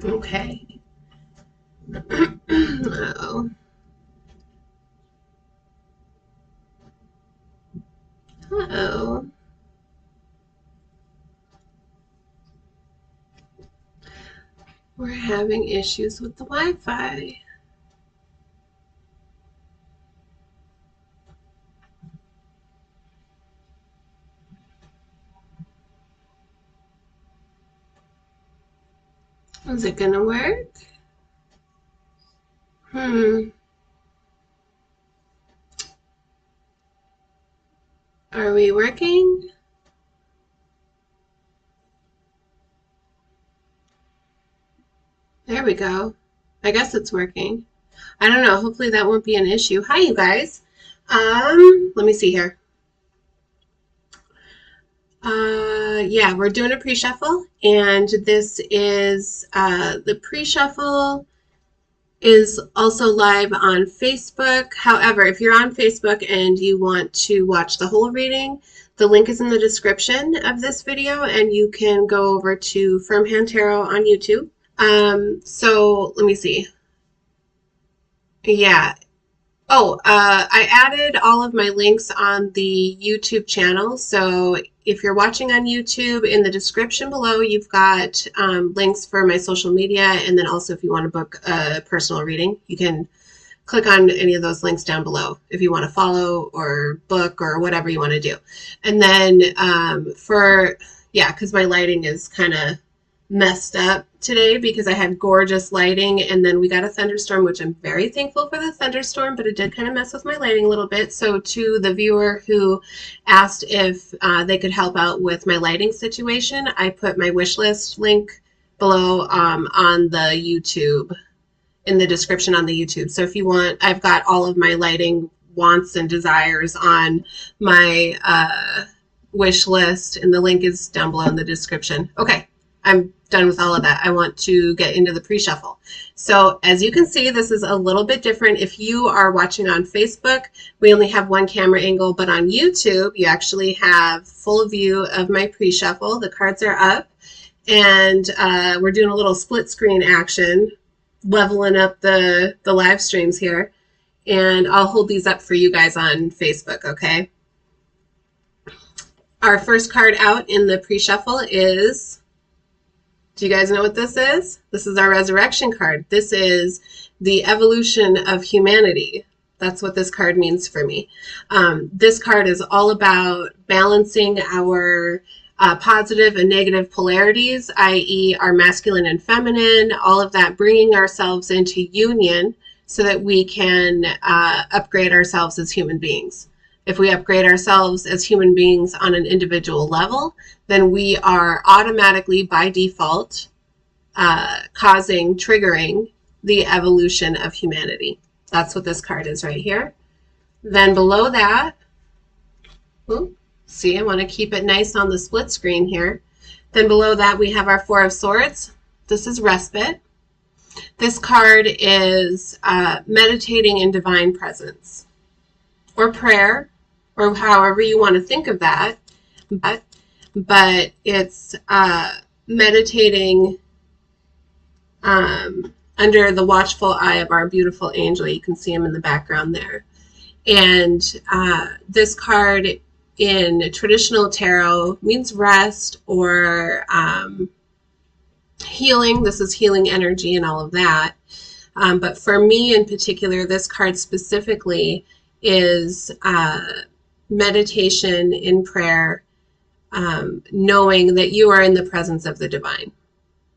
Okay. Uh-oh. Uh-oh. We're having issues with the Wi-Fi. Is it gonna work? Hmm. Are we working? There we go. I guess it's working. I don't know. Hopefully that won't be an issue. Hi, you guys. Let me see here. Yeah, we're doing a pre-shuffle, and this is the pre-shuffle is also live on Facebook. However, if you're on Facebook and you want to watch the whole reading, the link is in the description of this video, and you can go over to Firm Hand Tarot on YouTube. So let me see. Yeah. Oh, I added all of my links on the YouTube channel. So if you're watching on YouTube, in the description below, you've got links for my social media. And then also if you want to book a personal reading, you can click on any of those links down below if you want to follow or book or whatever you want to do. And then because my lighting is kind of messed up today because I had gorgeous lighting and then we got a thunderstorm, which I'm very thankful for the thunderstorm, but it did kind of mess with my lighting a little bit. So to the viewer who asked if they could help out with my lighting situation, I put my wish list link below on the YouTube, in the description on the YouTube. So if you want, I've got all of my lighting wants and desires on my wish list, and the link is down below in the description. Okay, I'm done with all of that. I want to get into the pre-shuffle. So as you can see, this is a little bit different. If you are watching on Facebook, we only have one camera angle, but on YouTube, you actually have full view of my pre-shuffle. The cards are up, and we're doing a little split screen action, leveling up the live streams here. And I'll hold these up for you guys on Facebook, okay? Our first card out in the pre-shuffle is, do you guys know what this is? This is our resurrection card. This is the evolution of humanity. That's what this card means for me. This card is all about balancing our positive and negative polarities, i.e. our masculine and feminine, all of that, bringing ourselves into union so that we can upgrade ourselves as human beings. If we upgrade ourselves as human beings on an individual level, then we are automatically, by default, triggering the evolution of humanity. That's what this card is right here. Then below that, see, I want to keep it nice on the split screen here. Then below that, we have our Four of Swords. This is respite. This card is meditating in divine presence, or prayer, or however you want to think of that. But it's meditating under the watchful eye of our beautiful angel. You can see him in the background there. And this card in traditional tarot means rest or healing. This is healing energy and all of that. But for me in particular, this card specifically is meditation in prayer, knowing that you are in the presence of the divine.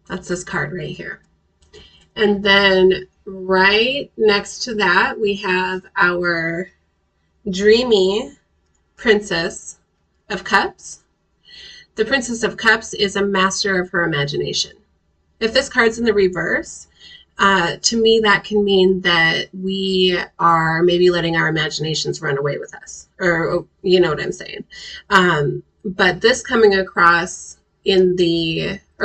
That's this card right here. And then right next to that, we have our dreamy Princess of Cups. The Princess of Cups is a master of her imagination. If this card's in the reverse, to me, that can mean that we are maybe letting our imaginations run away with us, or you know what I'm saying. But this coming across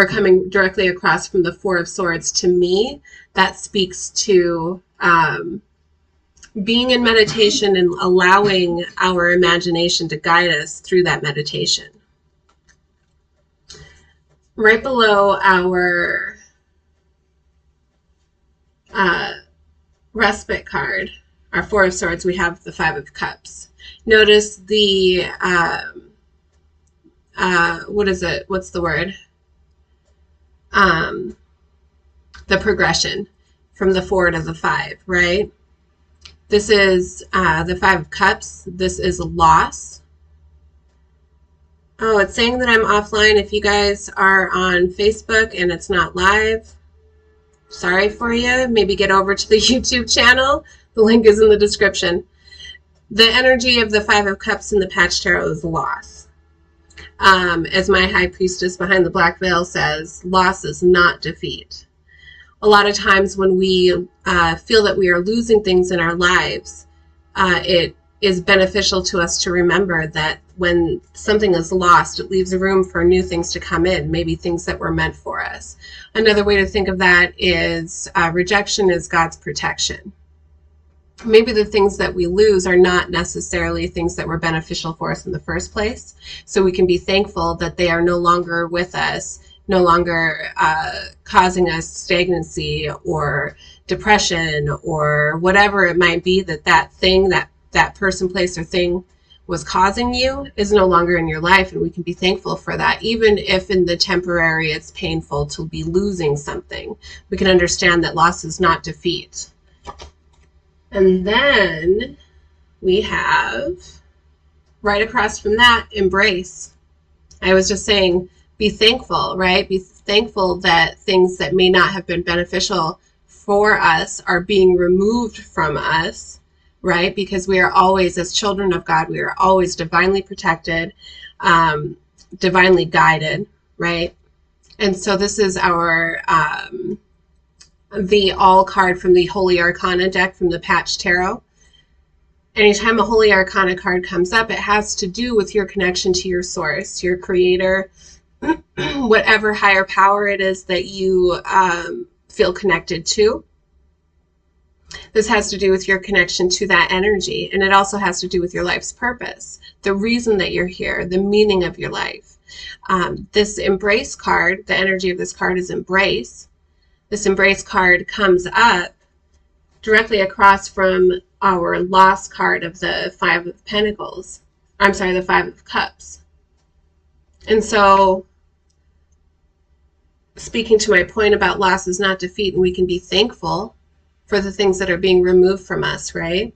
coming directly across from the Four of Swords, to me, that speaks to being in meditation and allowing our imagination to guide us through that meditation. Right below our respite card, our Four of Swords, we have the Five of Cups. Notice the, what is it? What's the word? The progression from the 4 to the 5, right? This is the Five of Cups. This is loss. Oh, it's saying that I'm offline. If you guys are on Facebook and it's not live, sorry for you. Maybe get over to the YouTube channel. The link is in the description. The energy of the Five of Cups in the Patch Tarot is loss. As my High Priestess behind the black veil says, loss is not defeat. A lot of times when we feel that we are losing things in our lives, it is beneficial to us to remember that when something is lost, it leaves room for new things to come in, maybe things that were meant for us. Another way to think of that is rejection is God's protection. Maybe the things that we lose are not necessarily things that were beneficial for us in the first place. So we can be thankful that they are no longer with us, no longer causing us stagnancy or depression or whatever it might be, that thing, that person, place, or thing was causing you is no longer in your life. And we can be thankful for that. Even if in the temporary it's painful to be losing something, we can understand that loss is not defeat. And then we have, right across from that, embrace. I was just saying, be thankful, right? Be thankful that things that may not have been beneficial for us are being removed from us, right? Because we are always, as children of God, we are always divinely protected, divinely guided, right? And so this is our the All card from the Holy Arcana deck from the Patch Tarot. Anytime a Holy Arcana card comes up, it has to do with your connection to your source, your creator, whatever higher power it is that you feel connected to. This has to do with your connection to that energy, and it also has to do with your life's purpose, the reason that you're here, the meaning of your life. This embrace card, the energy of this card is embrace. This embrace card comes up directly across from our loss card of the Five of Pentacles. I'm sorry, the Five of Cups. And so, speaking to my point about loss is not defeat, and we can be thankful for the things that are being removed from us, right?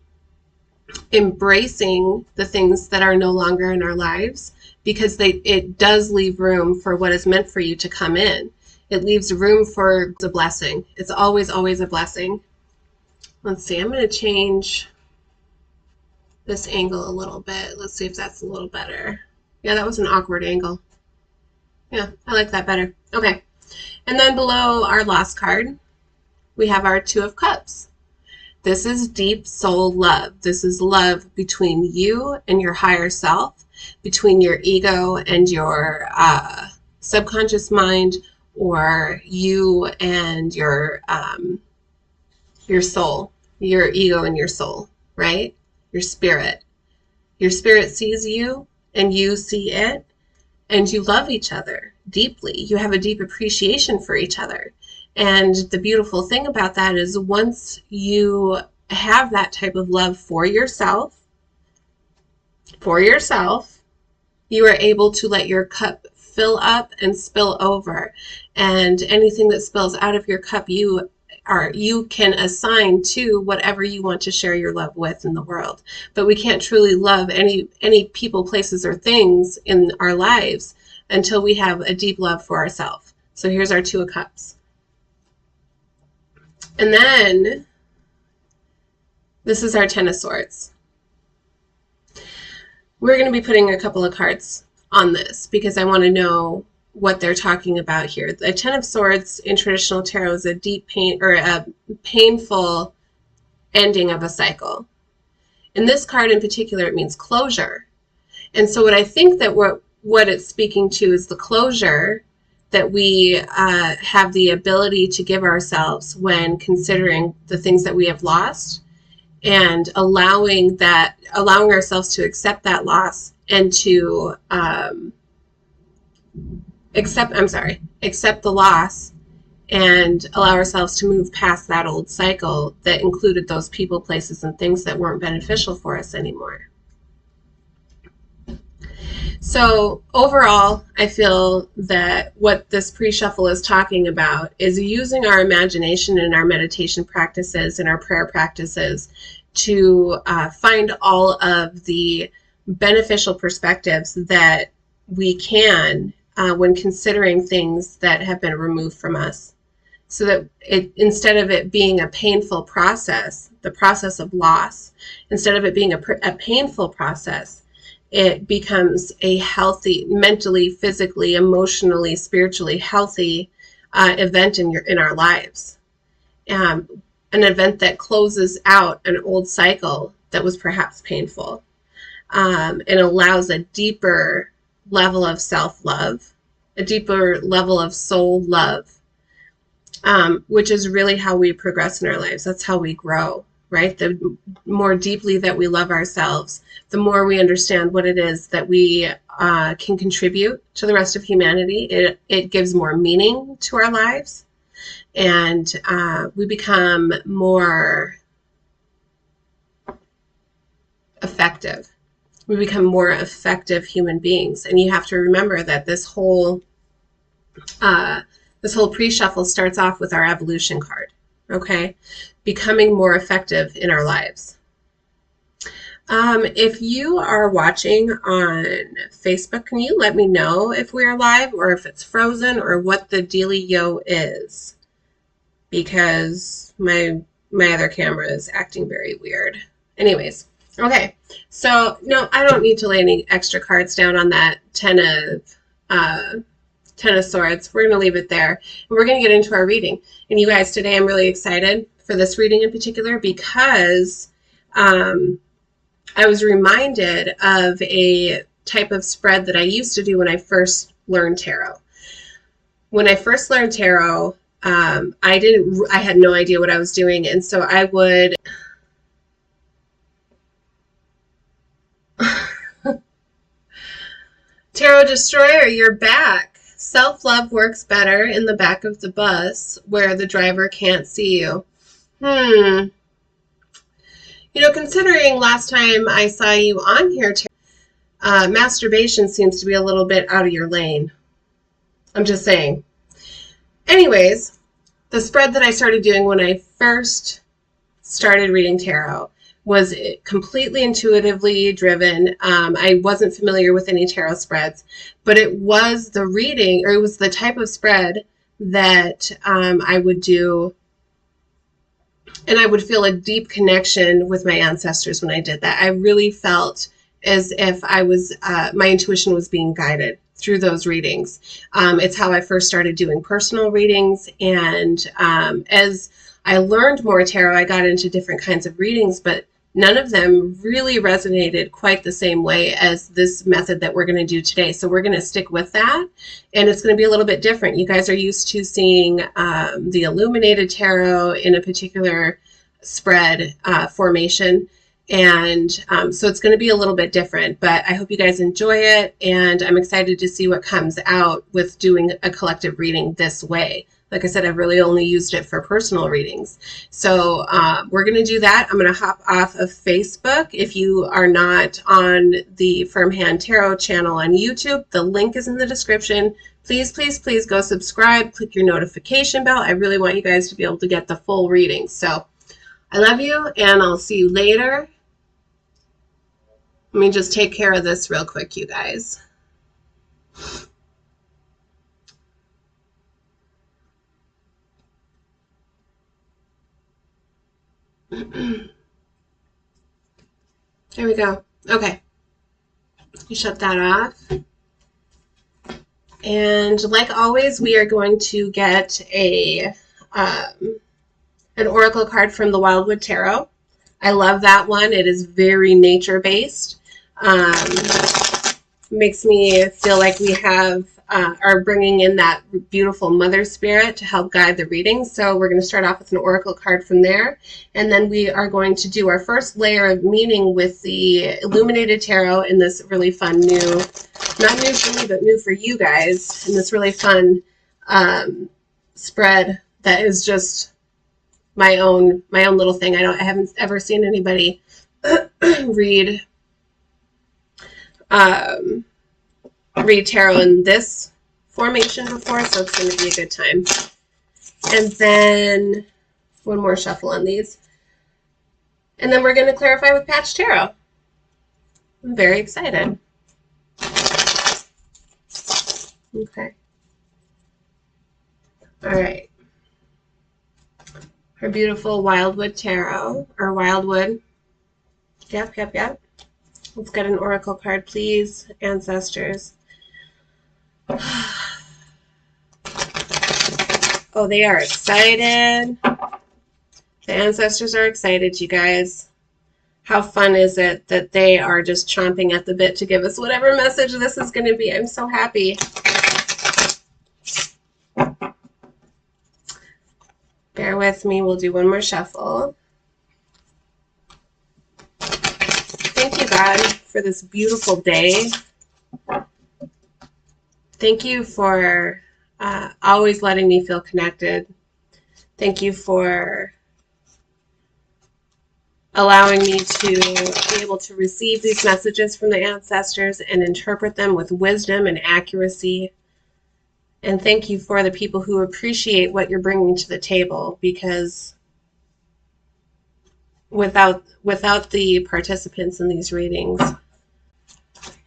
Embracing the things that are no longer in our lives, because it does leave room for what is meant for you to come in. It leaves room for the blessing. It's always, always a blessing. Let's see, I'm going to change this angle a little bit. Let's see if that's a little better. Yeah, that was an awkward angle. Yeah, I like that better. Okay. And then below our lost card, we have our Two of Cups. This is deep soul love. This is love between you and your higher self, between your ego and your subconscious mind, or you and your soul, your ego and your soul, right? Your spirit. Your spirit sees you and you see it, and you love each other deeply. You have a deep appreciation for each other. And the beautiful thing about that is once you have that type of love for yourself, you are able to let your cup fill up and spill over. And anything that spills out of your cup, you can assign to whatever you want to share your love with in the world. But we can't truly love any people, places, or things in our lives until we have a deep love for ourselves. So here's our Two of Cups. And then this is our Ten of Swords. We're going to be putting a couple of cards on this because I want to know what they're talking about here. The Ten of Swords in traditional tarot is a deep pain or a painful ending of a cycle. In this card in particular, it means closure. And so what I think that what it's speaking to is the closure that we have the ability to give ourselves when considering the things that we have lost, and allowing ourselves to accept that loss and to accept the loss and allow ourselves to move past that old cycle that included those people, places, and things that weren't beneficial for us anymore. So overall, I feel that what this pre-shuffle is talking about is using our imagination in our meditation practices and our prayer practices to find all of the beneficial perspectives that we can when considering things that have been removed from us. So that instead of it being a painful process, the process of loss, instead of it being a painful process, it becomes a healthy, mentally, physically, emotionally, spiritually healthy event in our lives. An event that closes out an old cycle that was perhaps painful, and allows a deeper level of self-love, a deeper level of soul love, which is really how we progress in our lives. That's how we grow, right? The more deeply that we love ourselves, the more we understand what it is that we can contribute to the rest of humanity. It gives more meaning to our lives, and we become more effective. We become more effective human beings. And you have to remember that this whole pre-shuffle starts off with our evolution card, okay? Becoming more effective in our lives. If you are watching on Facebook, can you let me know if we're live or if it's frozen or what the dealio is? Because my other camera is acting very weird. Anyways, okay. So, no, I don't need to lay any extra cards down on that Ten of Swords. We're going to leave it there. And we're going to get into our reading. And you guys, today I'm really excited for this reading in particular because I was reminded of a type of spread that I used to do when I first learned tarot. When I first learned tarot, I had no idea what I was doing. And so I would Tarot Destroyer, you're back. Self-love works better in the back of the bus where the driver can't see you. You know, considering last time I saw you on here, masturbation seems to be a little bit out of your lane. I'm just saying. Anyways, the spread that I started doing when I first started reading tarot was completely intuitively driven. I wasn't familiar with any tarot spreads, but it was the reading, or it was the type of spread that I would do, and I would feel a deep connection with my ancestors when I did that. I really felt as if I was, my intuition was being guided through those readings. It's how I first started doing personal readings, and as I learned more tarot, I got into different kinds of readings, but none of them really resonated quite the same way as this method that we're going to do today. So we're going to stick with that, and it's going to be a little bit different. You guys are used to seeing the illuminated tarot in a particular spread formation, and so it's going to be a little bit different, but I hope you guys enjoy it, and I'm excited to see what comes out with doing a collective reading this way. Like I said, I've really only used it for personal readings. So we're going to do that. I'm going to hop off of Facebook. If you are not on the Firm Hand Tarot channel on YouTube, the link is in the description. Please, please, please go subscribe. Click your notification bell. I really want you guys to be able to get the full reading. So I love you, and I'll see you later. Let me just take care of this real quick, you guys. There we go. Okay. You shut that off. And like always, we are going to get an oracle card from the Wildwood Tarot. I love that one. It is very nature-based. Makes me feel like we are bringing in that beautiful mother spirit to help guide the reading. So we're going to start off with an oracle card from there, and then we are going to do our first layer of meaning with the illuminated tarot in this really fun not new for me, but new for you guys, in this really fun spread that is just my own little thing. I haven't ever seen anybody read read tarot in this formation before, so it's going to be a good time. And then one more shuffle on these. And then we're going to clarify with Patch Tarot. I'm very excited. Okay. All right. Her beautiful Wildwood Tarot, or Wildwood. Yep. Let's get an oracle card, please, ancestors. Oh, they are excited. The ancestors are excited, you guys. How fun is it that they are just chomping at the bit to give us whatever message this is going to be. I'm so happy. Bear with me. We'll do one more shuffle. Thank you, God, for this beautiful day. Thank you for always letting me feel connected. Thank you for allowing me to be able to receive these messages from the ancestors and interpret them with wisdom and accuracy. And thank you for the people who appreciate what you're bringing to the table, because without the participants in these readings,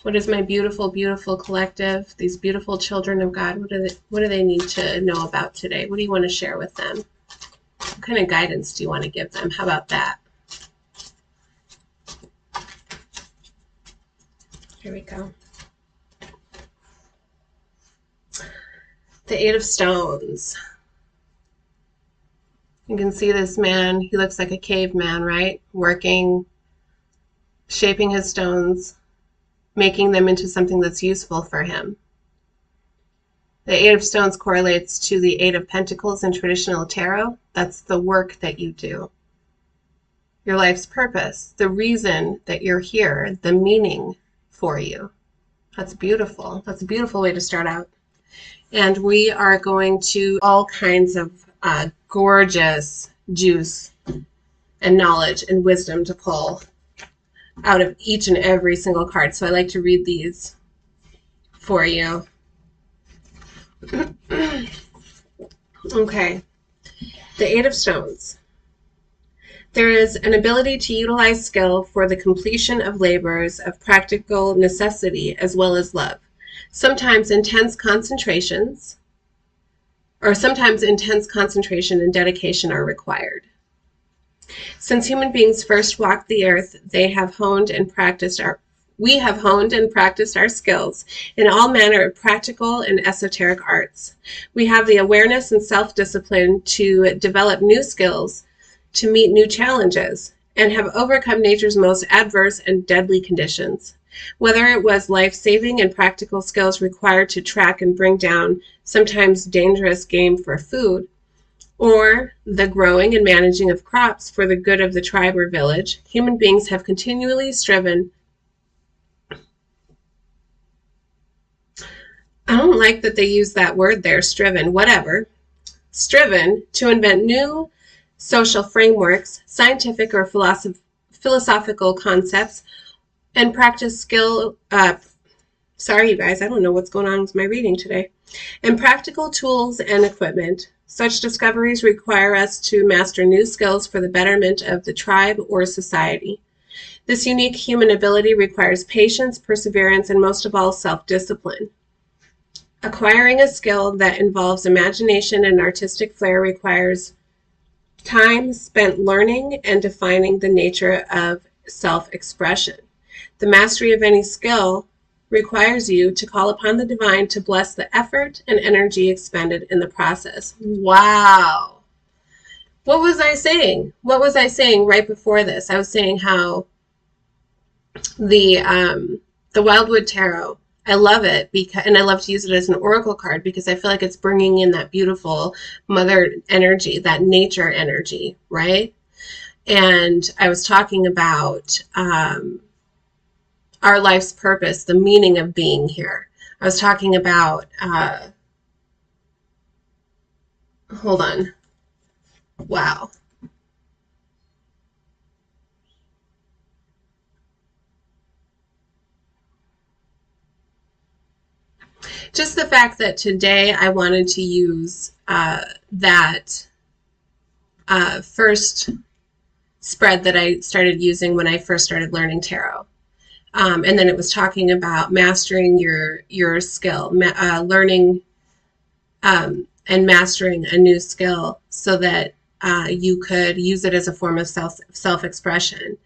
what is my beautiful, beautiful collective, these beautiful children of God, what do they need to know about today? What do you want to share with them? What kind of guidance do you want to give them? How about that? Here we go. The Eight of Stones. You can see this man. He looks like a caveman, right? Working, shaping his stones, making them into something that's useful for him. The Eight of Stones correlates to the Eight of Pentacles in traditional tarot. That's the work that you do. Your life's purpose, the reason that you're here, the meaning for you. That's beautiful. That's a beautiful way to start out. And we are going to all kinds of gorgeous juice and knowledge and wisdom to pull out of each and every single card. So I like to read these for you. Okay. The Eight of Stones. There is an ability to utilize skill for the completion of labors of practical necessity as well as love. Sometimes intense concentration and dedication are required. Since human beings first walked the earth, we have honed and practiced our skills in all manner of practical and esoteric arts. We have the awareness and self-discipline to develop new skills, to meet new challenges, and have overcome nature's most adverse and deadly conditions. Whether it was life-saving and practical skills required to track and bring down sometimes dangerous game for food, or the growing and managing of crops for the good of the tribe or village, human beings have continually striven. I don't like that they use that word there, striven, whatever. Striven to invent new social frameworks, scientific or philosophical concepts, and practice skill, sorry you guys, I don't know what's going on with my reading today, and practical tools and equipment. Such discoveries require us to master new skills for the betterment of the tribe or society. This unique human ability requires patience, perseverance, and most of all, self-discipline. Acquiring a skill that involves imagination and artistic flair requires time spent learning and defining the nature of self-expression. The mastery of any skill requires you to call upon the divine to bless the effort and energy expended in the process. Wow. What was I saying? What was I saying right before this? I was saying how the Wildwood Tarot, I love it because, and I love to use it as an oracle card because I feel like it's bringing in that beautiful mother energy, that nature energy, right? And I was talking about our life's purpose, the meaning of being here. I was talking about hold on. Wow. Just the fact that today I wanted to use that first spread that I started using when I first started learning tarot. And then it was talking about mastering your skill, learning and mastering a new skill so that you could use it as a form of self-expression.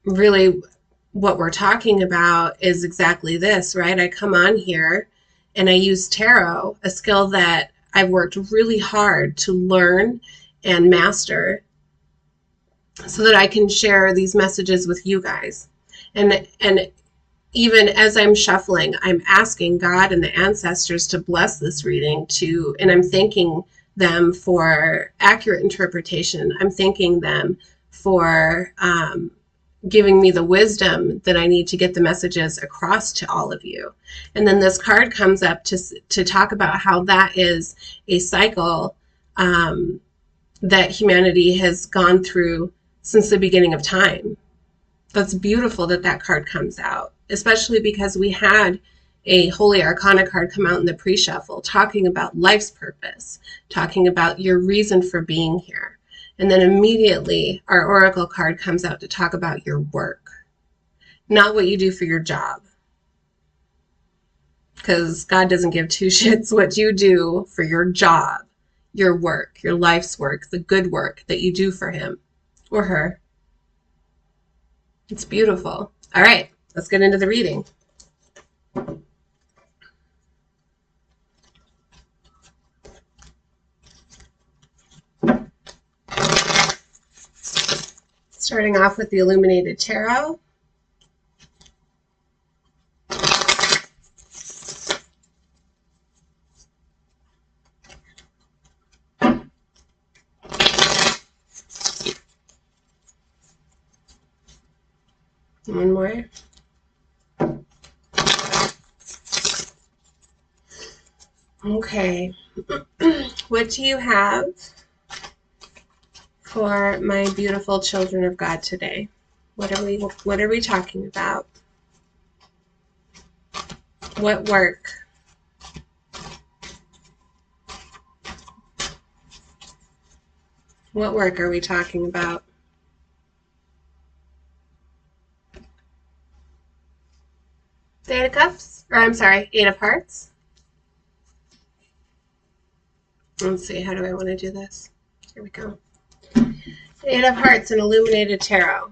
Really, what we're talking about is exactly this, right? I come on here and I use tarot, a skill that I've worked really hard to learn and master so that I can share these messages with you guys. And even as I'm shuffling, I'm asking God and the ancestors to bless this reading and I'm thanking them for accurate interpretation. I'm thanking them for giving me the wisdom that I need to get the messages across to all of you. And then this card comes up to talk about how that is a cycle that humanity has gone through since the beginning of time. That's beautiful that that card comes out, especially because we had a Holy Arcana card come out in the pre-shuffle talking about life's purpose, talking about your reason for being here. And then immediately our Oracle card comes out to talk about your work, not what you do for your job. Because God doesn't give two shits what you do for your job, your work, your life's work, the good work that you do for him or her. It's beautiful. All right, let's get into the reading. Starting off with the Illuminated Tarot. One more. Okay. What do you have for my beautiful children of God today? What are we talking about? What work? What work are we talking about? The Eight of Cups? Or I'm sorry, Eight of Hearts? Let's see, how do I want to do this? Here we go. Eight of Hearts and Illuminated Tarot.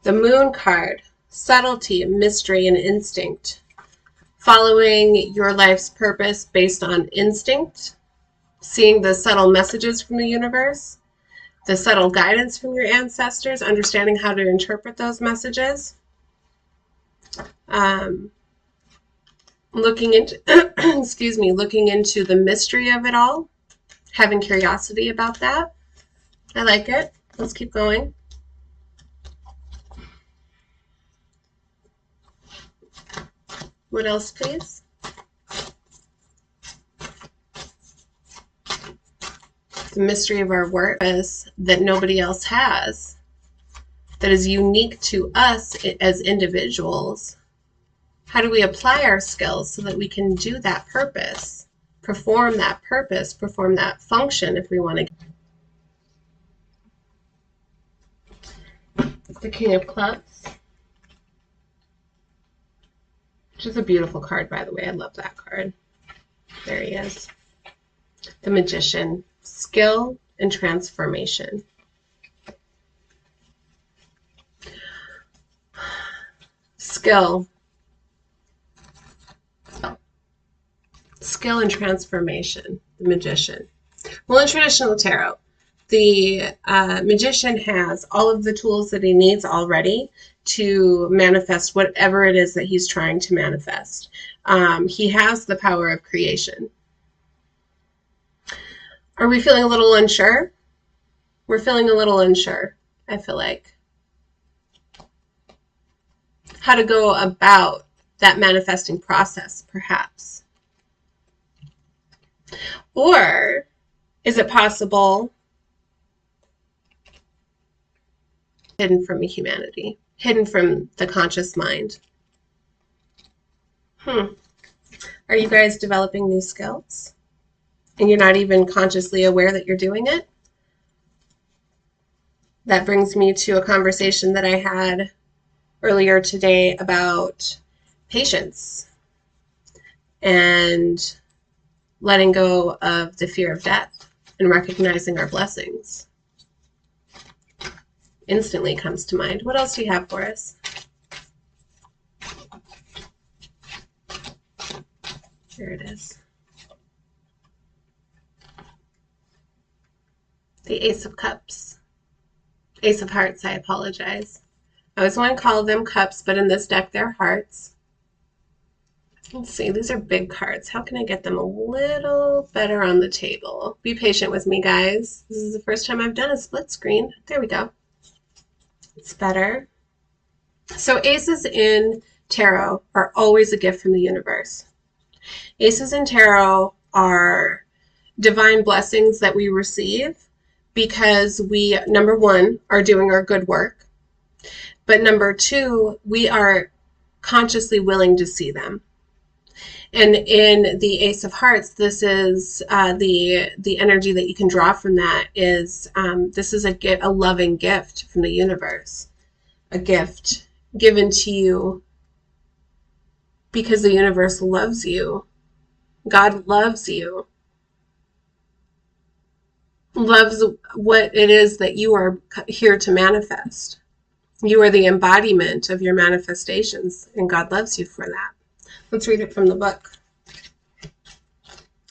The Moon card, subtlety, mystery, and instinct. Following your life's purpose based on instinct, seeing the subtle messages from the universe, the subtle guidance from your ancestors, understanding how to interpret those messages, looking into looking into the mystery of it all, having curiosity about that. I like it. Let's keep going. What else, please? The mystery of our work that nobody else has, that is unique to us as individuals. How do we apply our skills so that we can do that purpose, perform that purpose, perform that function if we want to? The King of Clubs, which is a beautiful card, by the way. I love that card. There he is. The Magician, skill and transformation. Skill and transformation, the Magician. Well, in traditional tarot, the Magician has all of the tools that he needs already to manifest whatever it is that he's trying to manifest. He has the power of creation. Are we feeling a little unsure? We're feeling a little unsure, I feel like. How to go about that manifesting process, perhaps. Or is it possible hidden from humanity, hidden from the conscious mind? Are you guys developing new skills and you're not even consciously aware that you're doing it? That brings me to a conversation that I had earlier today about patience and letting go of the fear of death and recognizing our blessings. Instantly comes to mind. What else do you have for us? Here it is. The Ace of Cups. Ace of Hearts, I apologize. I always want to call them cups, but in this deck they're hearts. Let's see, these are big cards. How can I get them a little better on the table? Be patient with me, guys. This is the first time I've done a split screen. There we go. It's better. So aces in tarot are always a gift from the universe. Aces in tarot are divine blessings that we receive because we, number one, are doing our good work. But number two, we are consciously willing to see them. And in the Ace of Hearts, this is the energy that you can draw from that is this is a loving gift from the universe, a gift given to you because the universe loves you. God loves you, loves what it is that you are here to manifest. You are the embodiment of your manifestations, and God loves you for that. Let's read it from the book.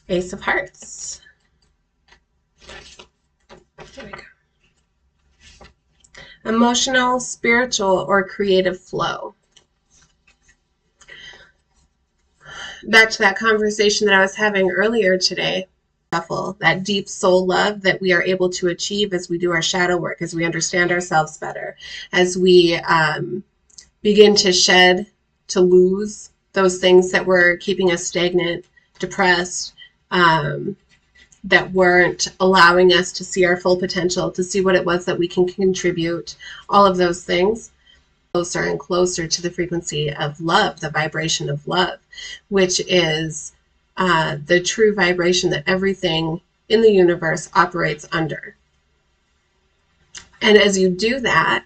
Ace of Hearts. There we go. Emotional, spiritual, or creative flow. Back to that conversation that I was having earlier today. That deep soul love that we are able to achieve as we do our shadow work, as we understand ourselves better, as we begin to shed, to lose those things that were keeping us stagnant, depressed, that weren't allowing us to see our full potential, to see what it was that we can contribute, all of those things. Closer and closer to the frequency of love, the vibration of love, which is the true vibration that everything in the universe operates under. And as you do that,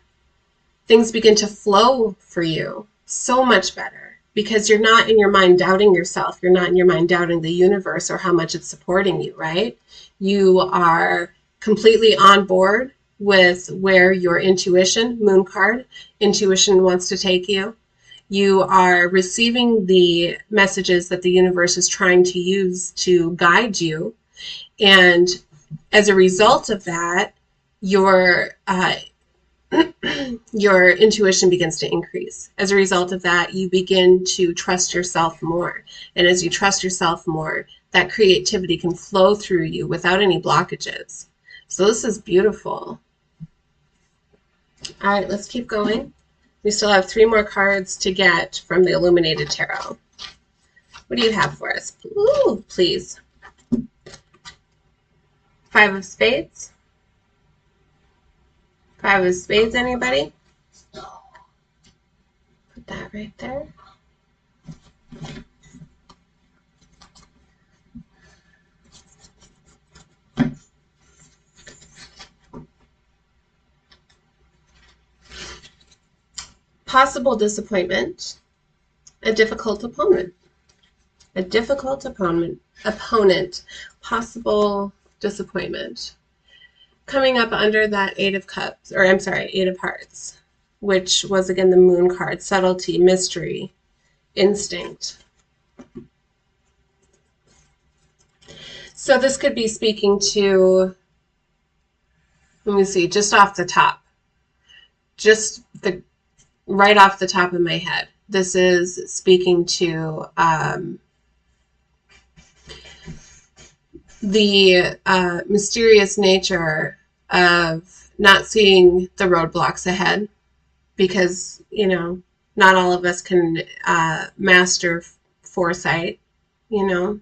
things begin to flow for you so much better because you're not in your mind doubting yourself. You're not in your mind doubting the universe or how much it's supporting you, right? You are completely on board with where your intuition, moon card, intuition wants to take you. You are receiving the messages that the universe is trying to use to guide you. And as a result of that, your intuition begins to increase. As a result of that, you begin to trust yourself more. And as you trust yourself more, that creativity can flow through you without any blockages. So this is beautiful. All right, let's keep going. We still have 3 more cards to get from the Illuminated Tarot. What do you have for us? Ooh, please. 5 of Spades. 5 of Spades, anybody? Put that right there. Possible disappointment. A difficult opponent. A difficult opponent. Possible disappointment. Coming up under that 8 of Cups, or I'm sorry, 8 of Hearts, which was again the Moon card. Subtlety, mystery, instinct. So this could be speaking to, let me see, just off the top. Right off the top of my head. This is speaking to the mysterious nature of not seeing the roadblocks ahead because, you know, not all of us can master foresight, you know.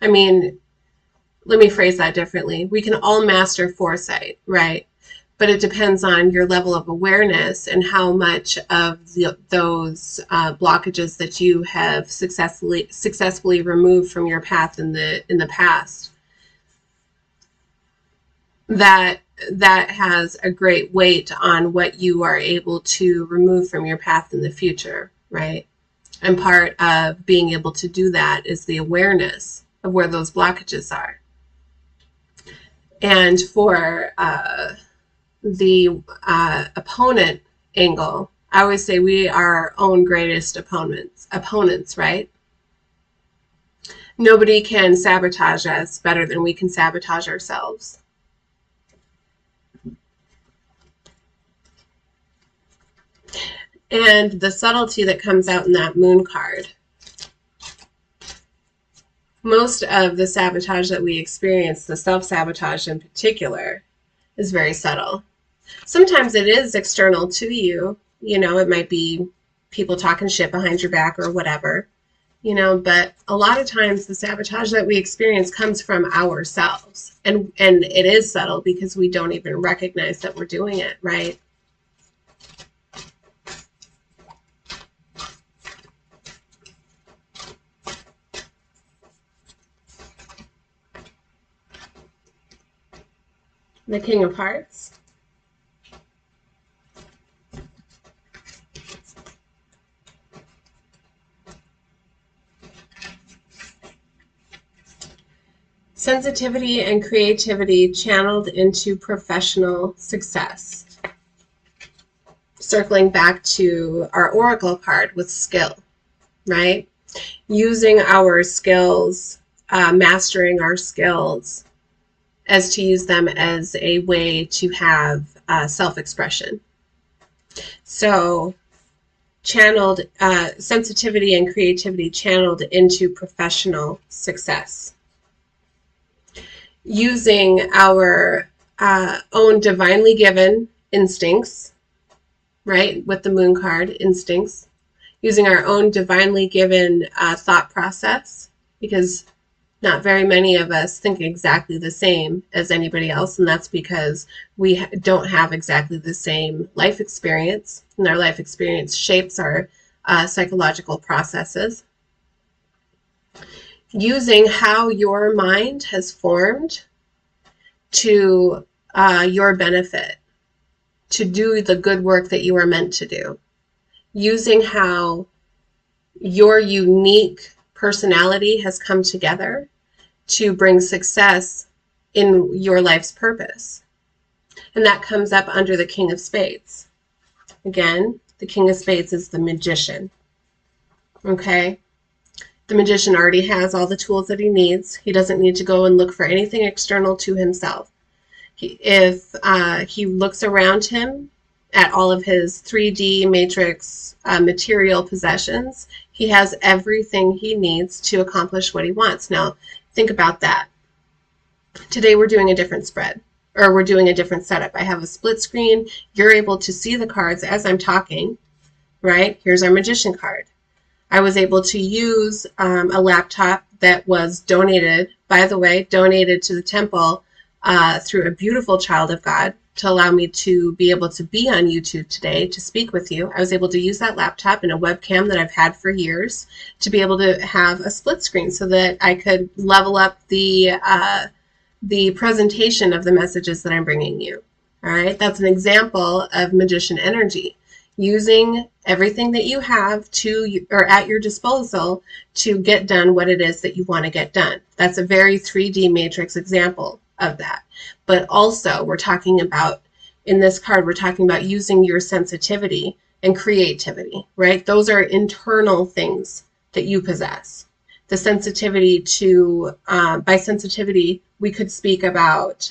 I mean, let me phrase that differently. We can all master foresight, right? But it depends on your level of awareness and how much of those blockages that you have successfully removed from your path in the past. That has a great weight on what you are able to remove from your path in the future, right? And part of being able to do that is the awareness of where those blockages are. And for the opponent angle, I always say we are our own greatest opponents, right? Nobody can sabotage us better than we can sabotage ourselves. And the subtlety that comes out in that moon card. Most of the sabotage that we experience, the self-sabotage in particular, is very subtle. Sometimes it is external to you. You know, it might be people talking shit behind your back or whatever, you know, but a lot of times the sabotage that we experience comes from ourselves. And it is subtle because we don't even recognize that we're doing it, right? The King of Hearts. Sensitivity and creativity channeled into professional success. Circling back to our Oracle card with skill, right? Using our skills, mastering our skills, as to use them as a way to have self-expression. So channeled sensitivity and creativity channeled into professional success. Using our own divinely given instincts, right? With the moon card, instincts. Using our own divinely given thought process, because not very many of us think exactly the same as anybody else, and that's because we don't have exactly the same life experience, and our life experience shapes our psychological processes. Using how your mind has formed to your benefit, to do the good work that you are meant to do. Using how your unique personality has come together to bring success in your life's purpose. And that comes up under the King of Spades. Again, the King of Spades is the magician. Okay? The magician already has all the tools that he needs. He doesn't need to go and look for anything external to himself. If he looks around him at all of his 3D matrix material possessions, he has everything he needs to accomplish what he wants. Now, think about that. Today we're doing a different spread, or we're doing a different setup. I have a split screen. You're able to see the cards as I'm talking, right? Here's our magician card. I was able to use a laptop that was donated, by the way, donated to the temple through a beautiful child of God to allow me to be able to be on YouTube today to speak with you. I was able to use that laptop and a webcam that I've had for years to be able to have a split screen so that I could level up the presentation of the messages that I'm bringing you. All right, that's an example of magician energy, using everything that you have or at your disposal to get done what it is that you want to get done. That's a very 3D matrix example of that. But also we're talking about, in this card, we're talking about using your sensitivity and creativity, right? Those are internal things that you possess. The sensitivity to, by sensitivity, we could speak about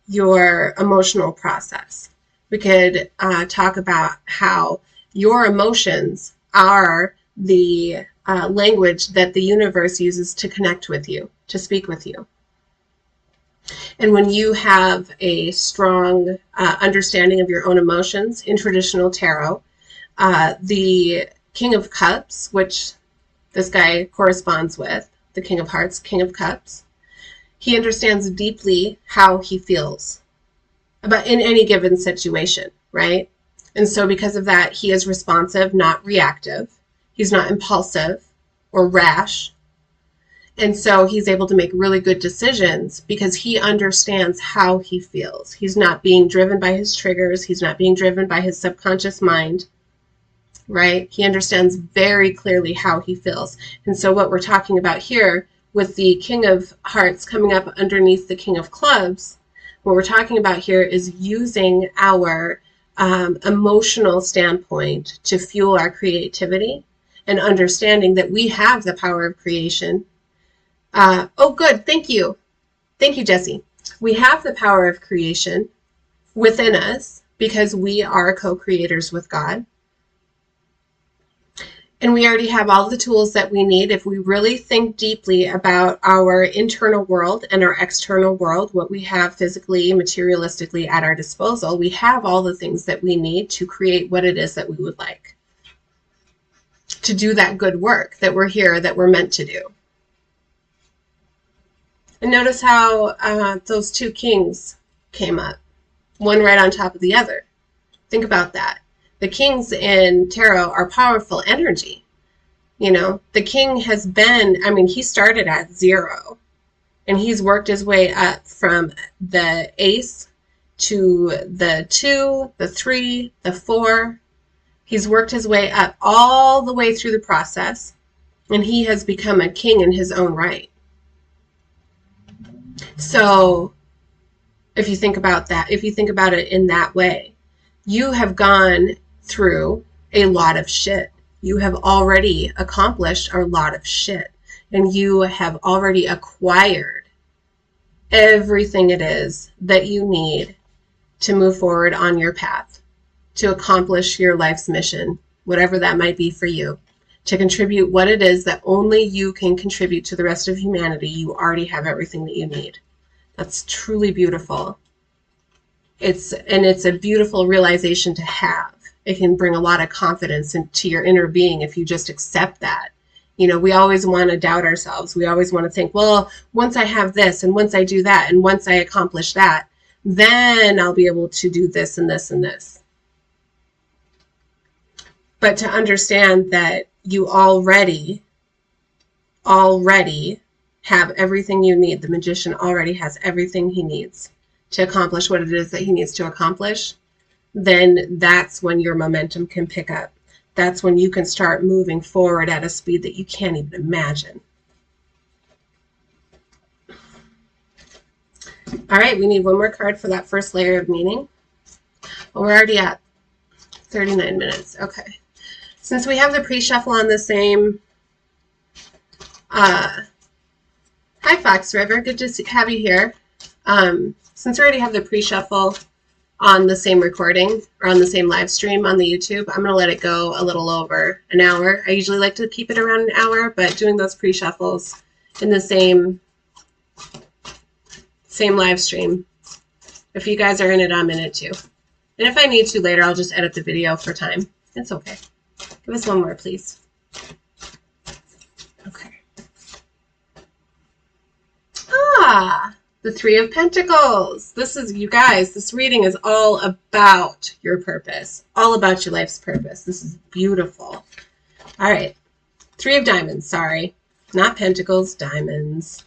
your emotional process. We could talk about how your emotions are the language that the universe uses to connect with you, to speak with you. And when you have a strong understanding of your own emotions in traditional tarot, the King of Cups, which this guy corresponds with, the King of Hearts, King of Cups, He understands deeply how he feels about in any given situation, right? And so because of that, he is responsive, not reactive. He's not impulsive or rash. And so he's able to make really good decisions because he understands how he feels. He's not being driven by his triggers. He's not being driven by his subconscious mind, right? He understands very clearly how he feels. And so what we're talking about here with the King of Hearts coming up underneath the King of Clubs, what we're talking about here is using our emotional standpoint to fuel our creativity and understanding that we have the power of creation. Oh, good. Thank you. Thank you, Jesse. We have the power of creation within us because we are co-creators with God. And we already have all the tools that we need. If we really think deeply about our internal world and our external world, what we have physically, materialistically at our disposal, we have all the things that we need to create what it is that we would like, to do that good work that we're here, that we're meant to do. And notice how those two kings came up, one right on top of the other. Think about that. The kings in tarot are powerful energy. You know, the king has been, I mean, he started at 0 and he's worked his way up from the ace to the 2, the 3, the 4. He's worked his way up all the way through the process, and he has become a king in his own right. So if you think about that, if you think about it in that way, you have gone through a lot of shit. You have already accomplished a lot of shit, and you have already acquired everything it is that you need to move forward on your path, to accomplish your life's mission, whatever that might be for you, to contribute what it is that only you can contribute to the rest of humanity. You already have everything that you need. That's truly beautiful. It's a beautiful realization to have. It can bring a lot of confidence into your inner being if you just accept that. You know, we always want to doubt ourselves. We always want to think, well, once I have this, and once I do that, and once I accomplish that, then I'll be able to do this and this and this. But to understand that you already have everything you need. The magician already has everything he needs to accomplish what it is that he needs to accomplish. Then that's when your momentum can pick up. That's when you can start moving forward at a speed that you can't even imagine. All right, we need one more card for that first layer of meaning. Well, we're already at 39 minutes. Okay. Since we have the pre-shuffle on the same... hi, Fox River. Good to have you here. Since we already have the pre-shuffle on the same recording or on the same live stream on the YouTube, I'm going to let it go a little over an hour. I usually like to keep it around an hour, but doing those pre-shuffles in the same live stream, if you guys are in it, I'm in it too. And if I need to later, I'll just edit the video for time. It's okay. Give us one more, please. Okay. The 3 of Pentacles. This is, you guys, this reading is all about your purpose, all about your life's purpose. This is beautiful. All right. 3 of Diamonds, sorry. Not Pentacles, Diamonds.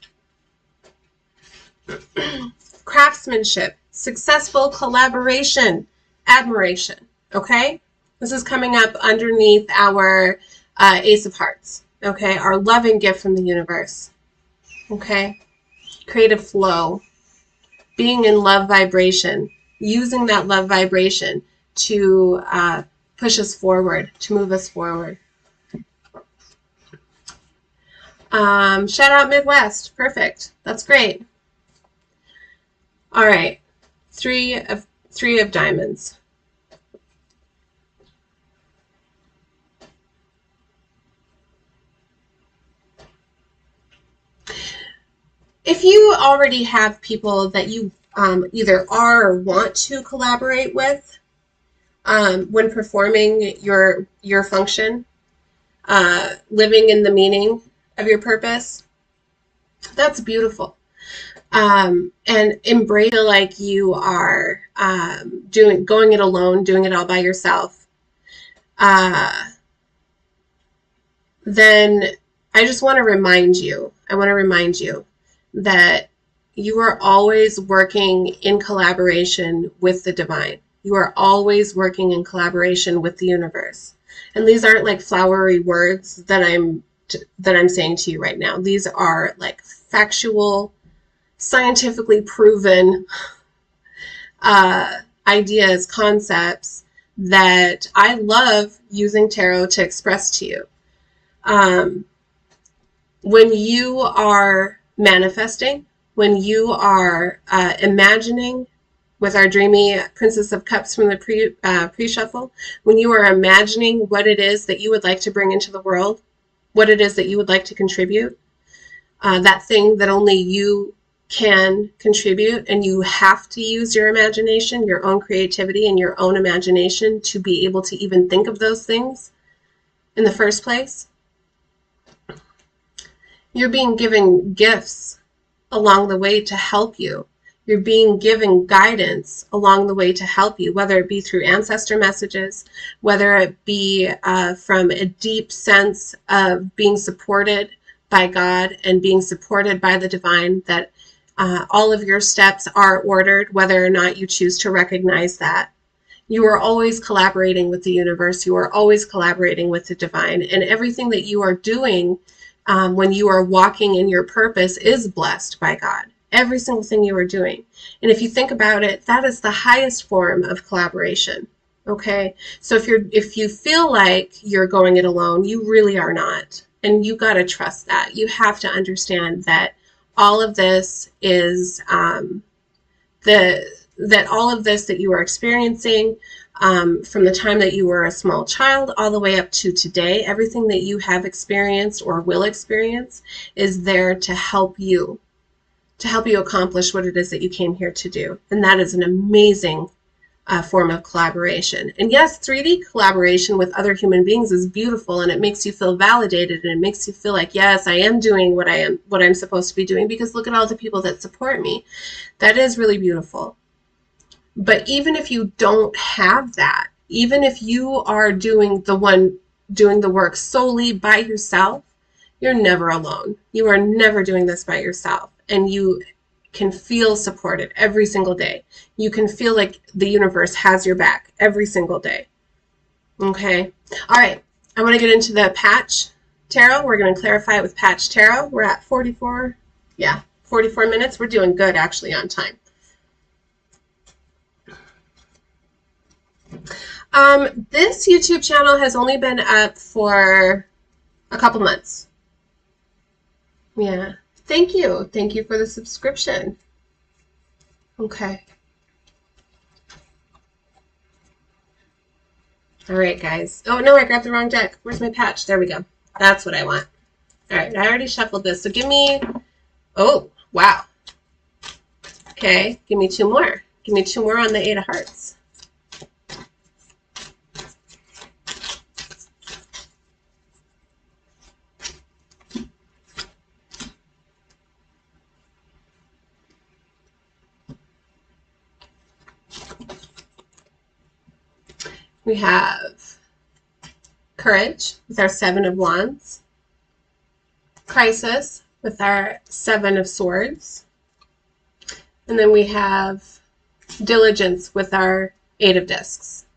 Craftsmanship, successful collaboration, admiration. Okay? This is coming up underneath our Ace of Hearts. Okay? Our loving gift from the universe. Okay? Creative flow, being in love vibration, using that love vibration to push us forward, to move us forward. Shout out Midwest. Perfect. That's great. All right. 3 of Diamonds. If you already have people that you either are or want to collaborate with when performing your function, living in the meaning of your purpose, that's beautiful. And embrace, feel like you are going it alone, doing it all by yourself, then I just want to remind you, that you are always working in collaboration with the divine. You are always working in collaboration with the universe. And these aren't like flowery words that I'm saying to you right now. These are like factual, scientifically proven ideas, concepts that I love using tarot to express to you. When you are manifesting, when you are imagining, with our dreamy Princess of Cups from the pre-shuffle, when you are imagining what it is that you would like to bring into the world, what it is that you would like to contribute, that thing that only you can contribute, and you have to use your imagination, your own creativity, and your own imagination to be able to even think of those things in the first place. You're being given gifts along the way to help you. You're being given guidance along the way to help you, whether it be through ancestor messages, whether it be from a deep sense of being supported by God and being supported by the divine, that all of your steps are ordered, whether or not you choose to recognize that. You are always collaborating with the universe. You are always collaborating with the divine. And everything that you are doing when you are walking in your purpose is blessed by God. Every single thing you are doing. And if you think about it, that is the highest form of collaboration. Okay? So if you feel like you're going it alone, you really are not. And you got to trust that. You have to understand that all of this is that all of this that you are experiencing from the time that you were a small child all the way up to today, everything that you have experienced or will experience is there to help you accomplish what it is that you came here to do. And that is an amazing form of collaboration. And yes, 3D collaboration with other human beings is beautiful, and it makes you feel validated, and it makes you feel like, yes, I am doing what I'm supposed to be doing, because look at all the people that support me. That is really beautiful. But even if you don't have that, even if you are doing the work solely by yourself, you're never alone. You are never doing this by yourself. And you can feel supported every single day. You can feel like the universe has your back every single day. Okay? All right. I want to get into the patch tarot. We're going to clarify it with patch tarot. We're at 44 minutes. We're doing good, actually, on time. This YouTube channel has only been up for a couple months. Yeah. Thank you. Thank you for the subscription. Okay. All right, guys. Oh, no, I grabbed the wrong deck. Where's my patch? There we go. That's what I want. All right, I already shuffled this. So give me, oh, wow. Okay, give me two more. Give me two more on the 8 of Hearts. We have Courage with our 7 of Wands, Crisis with our 7 of Swords, and then we have Diligence with our 8 of Discs.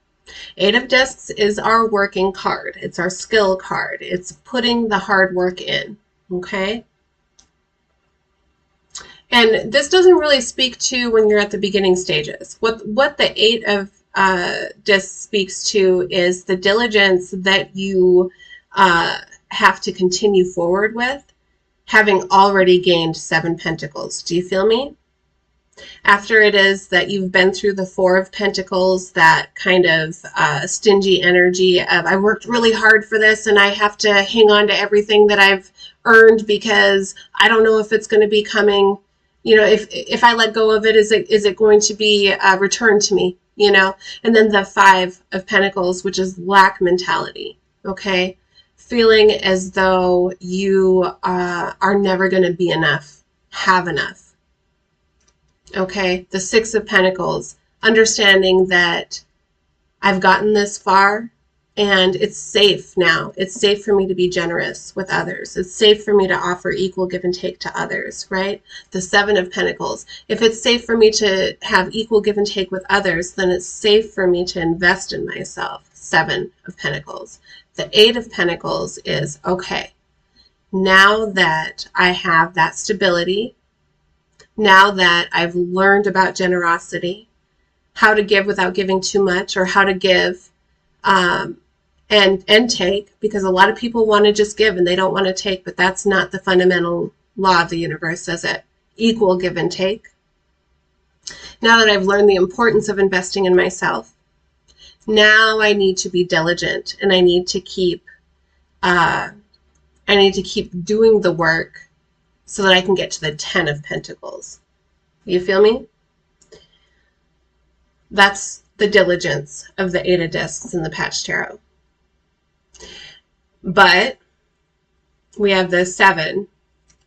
8 of Discs is our working card. It's our skill card. It's putting the hard work in, okay? And this doesn't really speak to when you're at the beginning stages. What the 8 of Discs speaks to is the diligence that you have to continue forward with, having already gained 7 Pentacles. Do you feel me? After it is that you've been through the 4 of Pentacles, that kind of stingy energy of, I worked really hard for this and I have to hang on to everything that I've earned because I don't know if it's going to be coming, you know, if I let go of it, is it going to be returned to me? You know, and then the 5 of Pentacles, which is lack mentality, okay? Feeling as though you are never going to be enough, have enough, Okay, the Six of Pentacles, understanding that I've gotten this far and it's safe now. It's safe for me to be generous with others. It's safe for me to offer equal give and take to others, right? The Seven of Pentacles. If it's safe for me to have equal give and take with others, then it's safe for me to invest in myself. Seven of Pentacles. The Eight of Pentacles is, okay, now that I have that stability, now that I've learned about generosity, how to give without giving too much, or how to give and take, because a lot of people want to just give and they don't want to take, but that's not the fundamental law of the universe, is it? Equal give and take. Now that I've learned the importance of investing in myself, now I need to be diligent, and I need to keep doing the work so that I can get to the Ten of Pentacles. You feel me? That's the diligence of the Eight of Discs in the Patch Tarot. But we have the Seven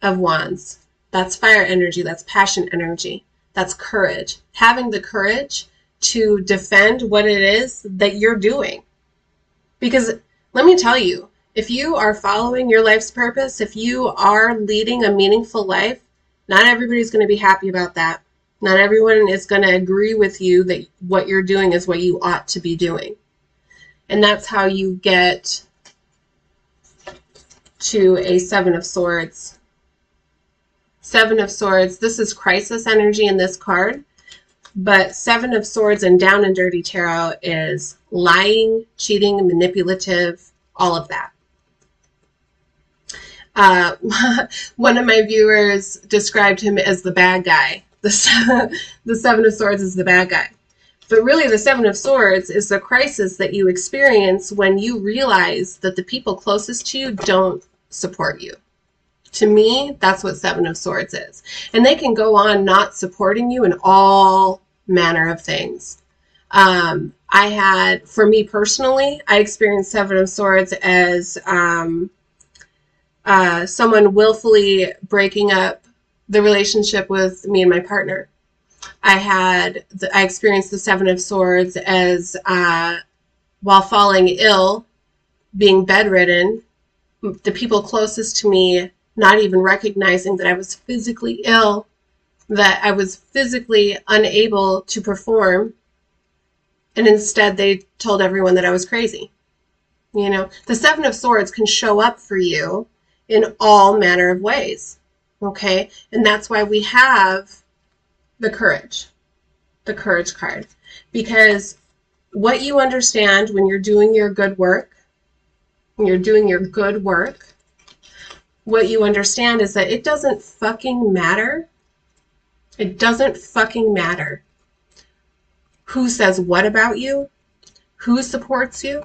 of Wands. That's fire energy. That's passion energy. That's courage. Having the courage to defend what it is that you're doing. Because let me tell you, if you are following your life's purpose, if you are leading a meaningful life, not everybody's going to be happy about that. Not everyone is going to agree with you that what you're doing is what you ought to be doing. And that's how you get to a Seven of Swords. Seven of Swords, this is crisis energy in this card, but Seven of Swords and Down and Dirty Tarot is lying, cheating, manipulative, all of that. One of my viewers described him as the bad guy. The Seven of Swords is the bad guy. But really, the Seven of Swords is the crisis that you experience when you realize that the people closest to you don't support you. To me, that's what Seven of Swords is. And they can go on not supporting you in all manner of things. For me personally, I experienced Seven of Swords as someone willfully breaking up the relationship with me and my partner. I experienced the Seven of Swords as while falling ill, being bedridden, the people closest to me not even recognizing that I was physically ill, that I was physically unable to perform, and instead they told everyone that I was crazy. You know, the Seven of Swords can show up for you in all manner of ways, okay? And that's why we have the courage card, because what you understand when you're doing your good work, what you understand is that it doesn't fucking matter. It doesn't fucking matter who says what about you, who supports you.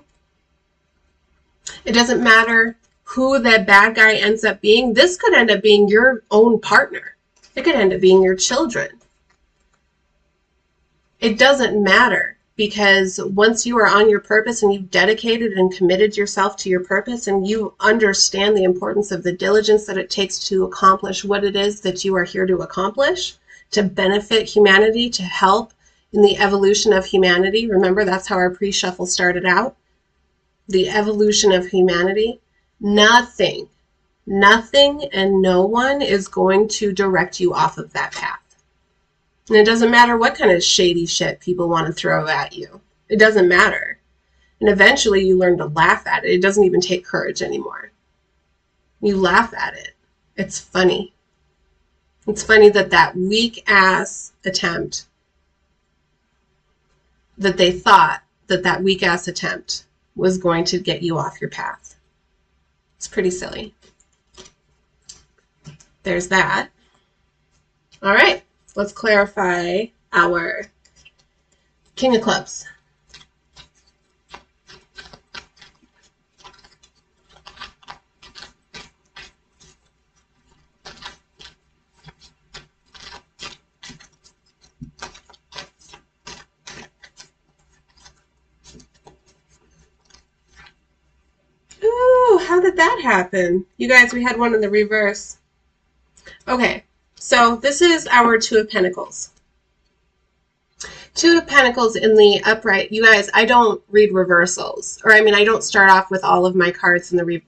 It doesn't matter who that bad guy ends up being. This could end up being your own partner. It could end up being your children. It doesn't matter, because once you are on your purpose and you've dedicated and committed yourself to your purpose and you understand the importance of the diligence that it takes to accomplish what it is that you are here to accomplish, to benefit humanity, to help in the evolution of humanity. Remember, that's how our pre-shuffle started out. The evolution of humanity. Nothing and no one is going to direct you off of that path. And it doesn't matter what kind of shady shit people want to throw at you. It doesn't matter. And eventually you learn to laugh at it. It doesn't even take courage anymore. You laugh at it. It's funny. It's funny that weak ass attempt, that they thought that weak ass attempt was going to get you off your path. It's pretty silly. There's that. All right. Let's clarify our King of Clubs. Ooh, how did that happen? You guys, we had one in the reverse. Okay. So this is our Two of Pentacles. Two of Pentacles in the upright. You guys, I don't read reversals. Or, I mean, I don't start off with all of my cards in the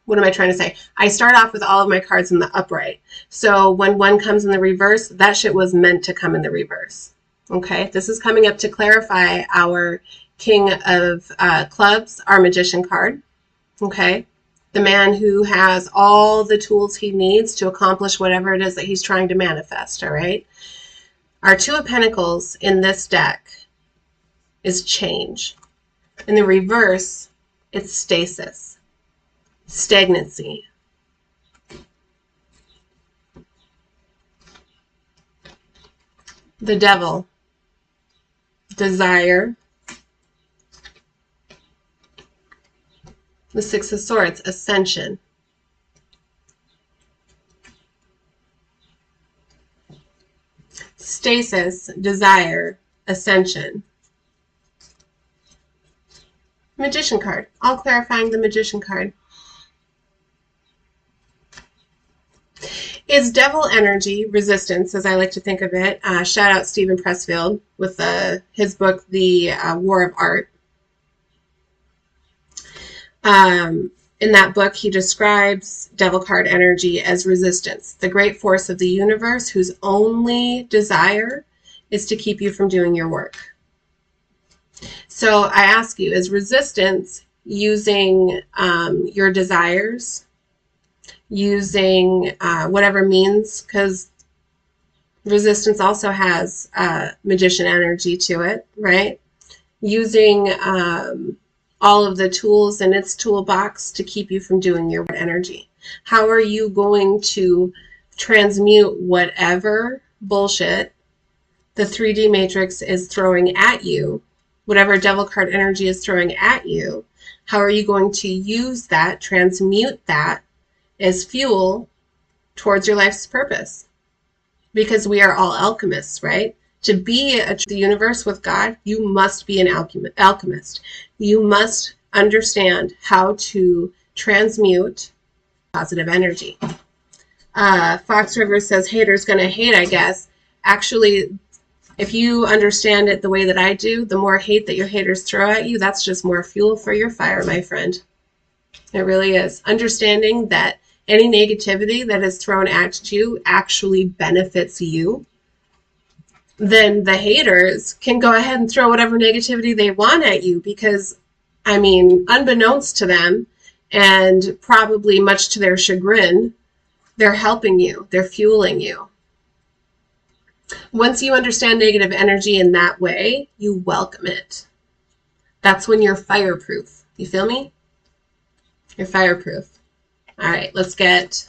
what am I trying to say? I start off with all of my cards in the upright. So when one comes in the reverse, that shit was meant to come in the reverse. Okay, this is coming up to clarify our King of Clubs, our Magician card. Okay, the man who has all the tools he needs to accomplish whatever it is that he's trying to manifest. All right, our Two of Pentacles in this deck is change. In the reverse, it's stasis, stagnancy. The Devil, desire. The Six of Swords, ascension. Stasis, desire, ascension. Magician card, all clarifying the Magician card. Is devil energy resistance, as I like to think of it? Shout out Stephen Pressfield with his book, The War of Art. In that book, he describes devil card energy as resistance, the great force of the universe whose only desire is to keep you from doing your work. So I ask you, is resistance using your desires, using whatever means, because resistance also has magician energy to it, right? Using all of the tools in its toolbox to keep you from doing your energy. How are you going to transmute whatever bullshit the 3D matrix is throwing at you, whatever devil card energy is throwing at you? How are you going to use that, transmute that as fuel towards your life's purpose? Because we are all alchemists, right? To be the universe with God, you must be an alchemist. You must understand how to transmute positive energy. Fox River says, haters gonna hate, I guess. Actually, if you understand it the way that I do, the more hate that your haters throw at you, that's just more fuel for your fire, my friend. It really is. Understanding that any negativity that is thrown at you actually benefits you, then the haters can go ahead and throw whatever negativity they want at you because, I mean, unbeknownst to them and probably much to their chagrin, they're helping you. They're fueling you. Once you understand negative energy in that way, you welcome it. That's when you're fireproof. You feel me? You're fireproof. All right, let's get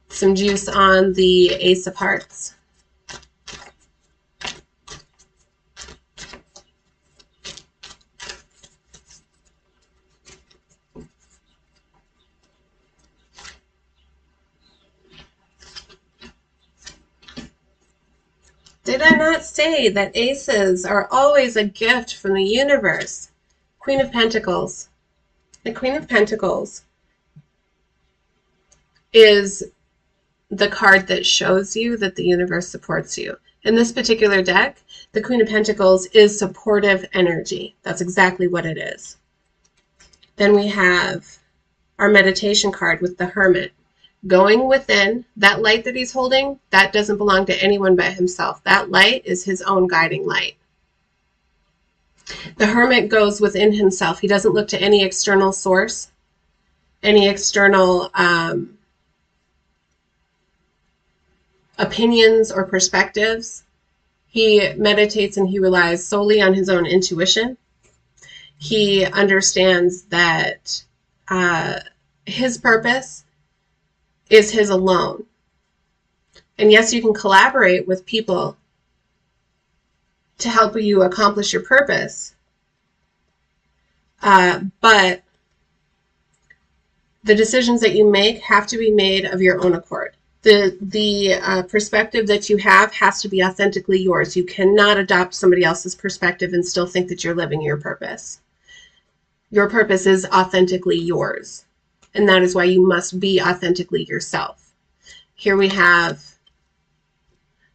some juice on the Ace of Hearts. Did I not say that aces are always a gift from the universe? Queen of Pentacles. The Queen of Pentacles is the card that shows you that the universe supports you. In this particular deck, the Queen of Pentacles is supportive energy. That's exactly what it is. Then we have our meditation card with the Hermit. Going within, that light that he's holding, that doesn't belong to anyone but himself. That light is his own guiding light. The Hermit goes within himself. He doesn't look to any external source, any external opinions or perspectives. He meditates and he relies solely on his own intuition. He understands that his purpose is his alone. And yes, you can collaborate with people to help you accomplish your purpose. But the decisions that you make have to be made of your own accord. The perspective that you have has to be authentically yours. You cannot adopt somebody else's perspective and still think that you're living your purpose. Your purpose is authentically yours. And that is why you must be authentically yourself. Here we have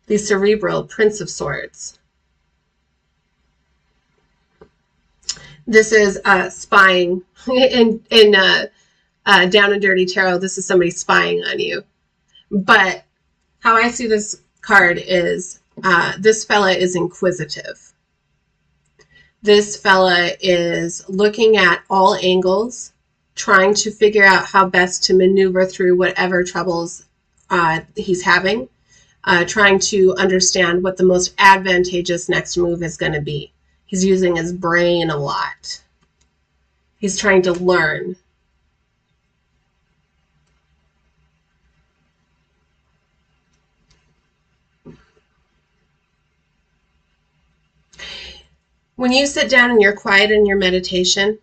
the cerebral Prince of Swords. This is spying. in Down and Dirty Tarot, this is somebody spying on you. But how I see this card is this fella is inquisitive. This fella is looking at all angles, trying to figure out how best to maneuver through whatever troubles he's having, trying to understand what the most advantageous next move is going to be. He's using his brain a lot. He's trying to learn. When you sit down and you're quiet in your meditation,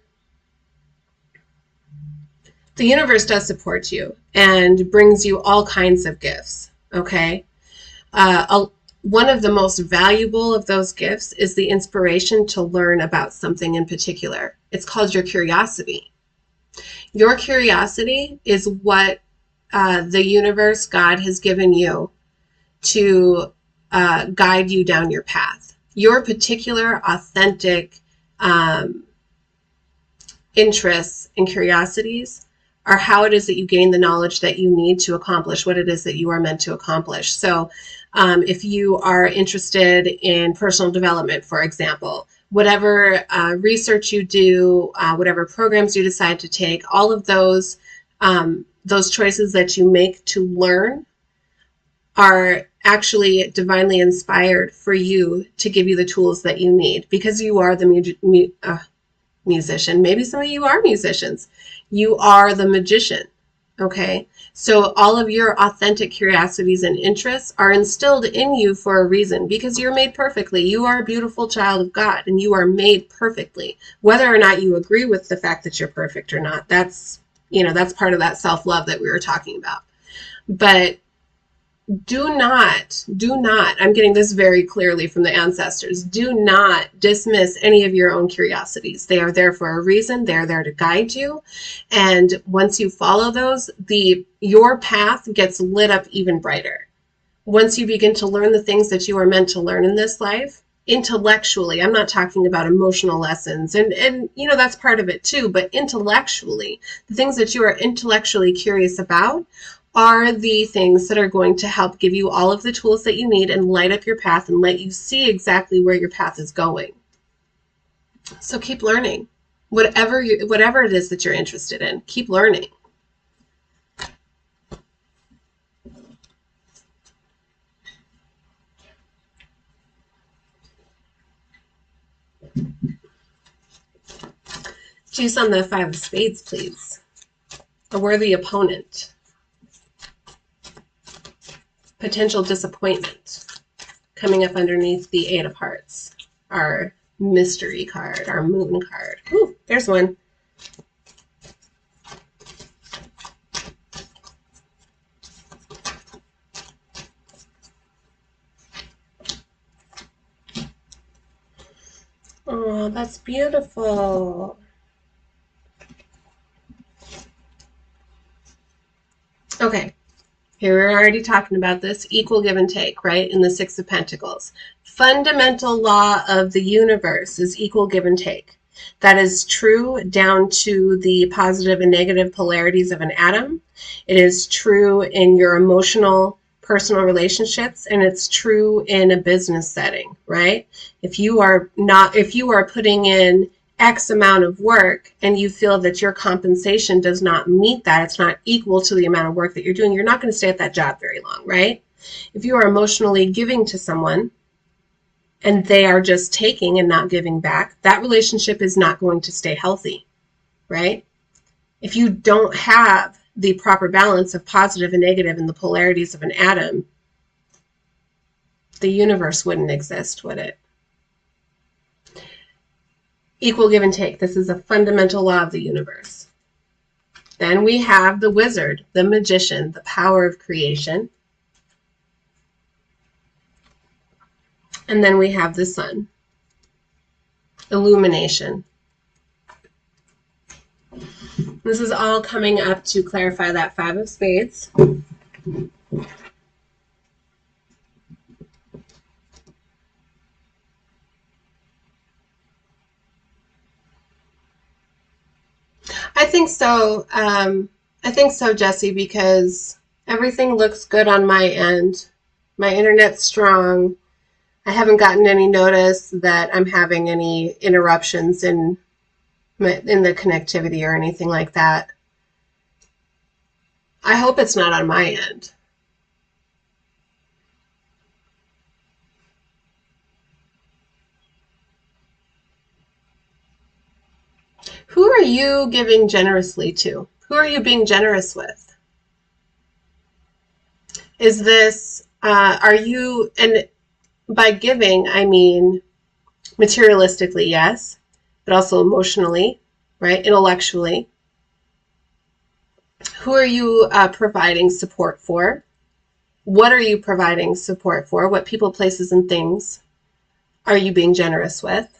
the universe does support you and brings you all kinds of gifts, okay? One of the most valuable of those gifts is the inspiration to learn about something in particular. It's called your curiosity. Your curiosity is what the universe, God, has given you to guide you down your path. Your particular authentic interests and curiosities are how it is that you gain the knowledge that you need to accomplish what it is that you are meant to accomplish. So if you are interested in personal development, for example, whatever research you do, whatever programs you decide to take, all of those choices that you make to learn are actually divinely inspired for you to give you the tools that you need, because you are the musician. Maybe some of you are musicians. You are the magician, okay? So all of your authentic curiosities and interests are instilled in you for a reason, because you're made perfectly. You are a beautiful child of God, and you are made perfectly. Whether or not you agree with the fact that you're perfect or not, that's part of that self-love that we were talking about. But do not, I'm getting this very clearly from the ancestors, do not dismiss any of your own curiosities. They are there for a reason. They're there to guide you. And once you follow those, your path gets lit up even brighter. Once you begin to learn the things that you are meant to learn in this life, intellectually, I'm not talking about emotional lessons, and that's part of it too, but intellectually, the things that you are intellectually curious about are the things that are going to help give you all of the tools that you need and light up your path and let you see exactly where your path is going. So keep learning. Whatever it is that you're interested in, keep learning. Choose on the Five of Spades, please. A worthy opponent. Potential disappointment. Coming up underneath the Eight of Hearts. Our mystery card, our moon card. Ooh, there's one. Oh, that's beautiful. Okay, here we're already talking about this. Equal give and take, right? In the Six of Pentacles. Fundamental law of the universe is equal give and take. That is true down to the positive and negative polarities of an atom. It is true in your emotional, personal relationships, and it's true in a business setting, right? If you are putting in X amount of work and you feel that your compensation does not meet that, it's not equal to the amount of work that you're doing, you're not going to stay at that job very long, right? If you are emotionally giving to someone and they are just taking and not giving back, that relationship is not going to stay healthy, right? If you don't have the proper balance of positive and negative in the polarities of an atom, the universe wouldn't exist, would it? Equal give and take. This is a fundamental law of the universe. Then we have the wizard, the magician, the power of creation. And then we have the sun, illumination. This is all coming up to clarify that Five of Spades. I think so. I think so, Jesse, because everything looks good on my end. My internet's strong. I haven't gotten any notice that I'm having any interruptions in the connectivity or anything like that. I hope it's not on my end. Who are you giving generously to? Who are you being generous with? Is this, are you, and by giving, I mean materialistically, yes, but also emotionally, right? Intellectually. Who are you providing support for? What are you providing support for? What people, places, and things are you being generous with?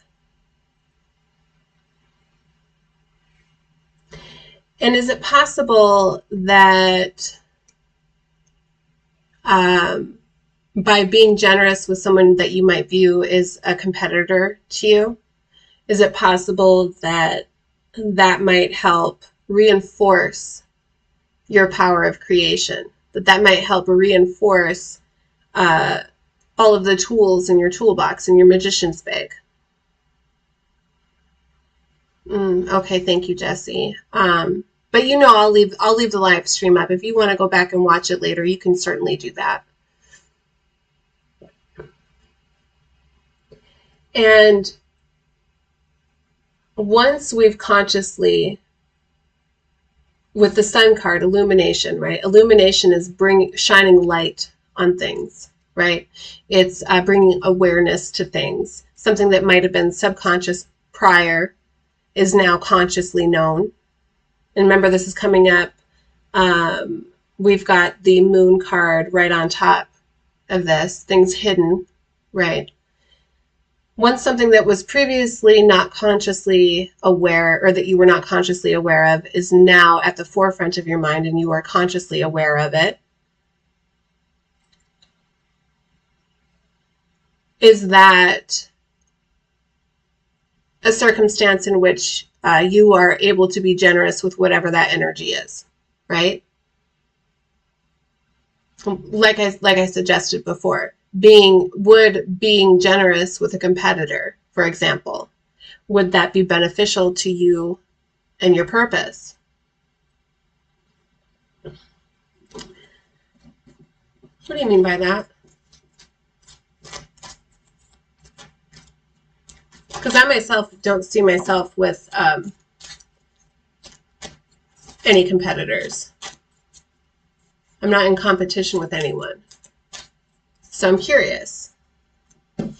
And is it possible that by being generous with someone that you might view as a competitor to you, is it possible that that might help reinforce your power of creation? That might help reinforce all of the tools in your toolbox, in your magician's bag? Okay, thank you, Jesse. But I'll leave the live stream up. If you want to go back and watch it later, you can certainly do that. And once we've consciously, with the sun card, illumination, right? Illumination is shining light on things, right? It's bringing awareness to things. Something that might have been subconscious prior is now consciously known. And remember, this is coming up. We've got the moon card right on top of this, things hidden, right? Once something that was previously not consciously aware, or that you were not consciously aware of, is now at the forefront of your mind and you are consciously aware of it, is that a circumstance in which you are able to be generous with whatever that energy is, right? Like I suggested before, being generous with a competitor, for example, would that be beneficial to you and your purpose? What do you mean by that? Because I myself don't see myself with any competitors. I'm not in competition with anyone. So I'm curious.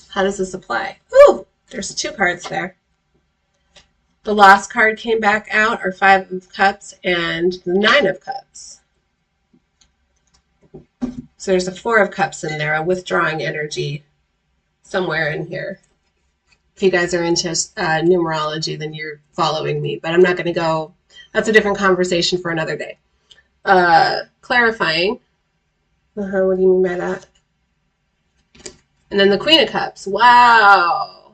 How does this apply? Ooh, there's 2 cards there. The Lost card came back out, or 5 of Cups, and the 9 of Cups. So there's a 4 of Cups in there, a withdrawing energy somewhere in here. If you guys are into numerology, then you're following me, but I'm not going to go. That's a different conversation for another day. Clarifying. What do you mean by that? And then the Queen of Cups. Wow.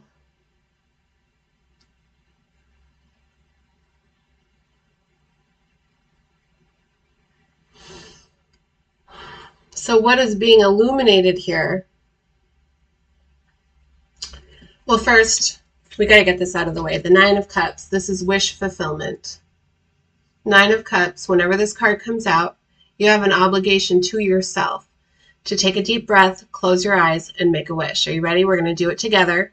So what is being illuminated here? Well, first, we got to get this out of the way. The 9 of Cups, this is wish fulfillment. 9 of Cups, whenever this card comes out, you have an obligation to yourself to take a deep breath, close your eyes, and make a wish. Are you ready? We're going to do it together.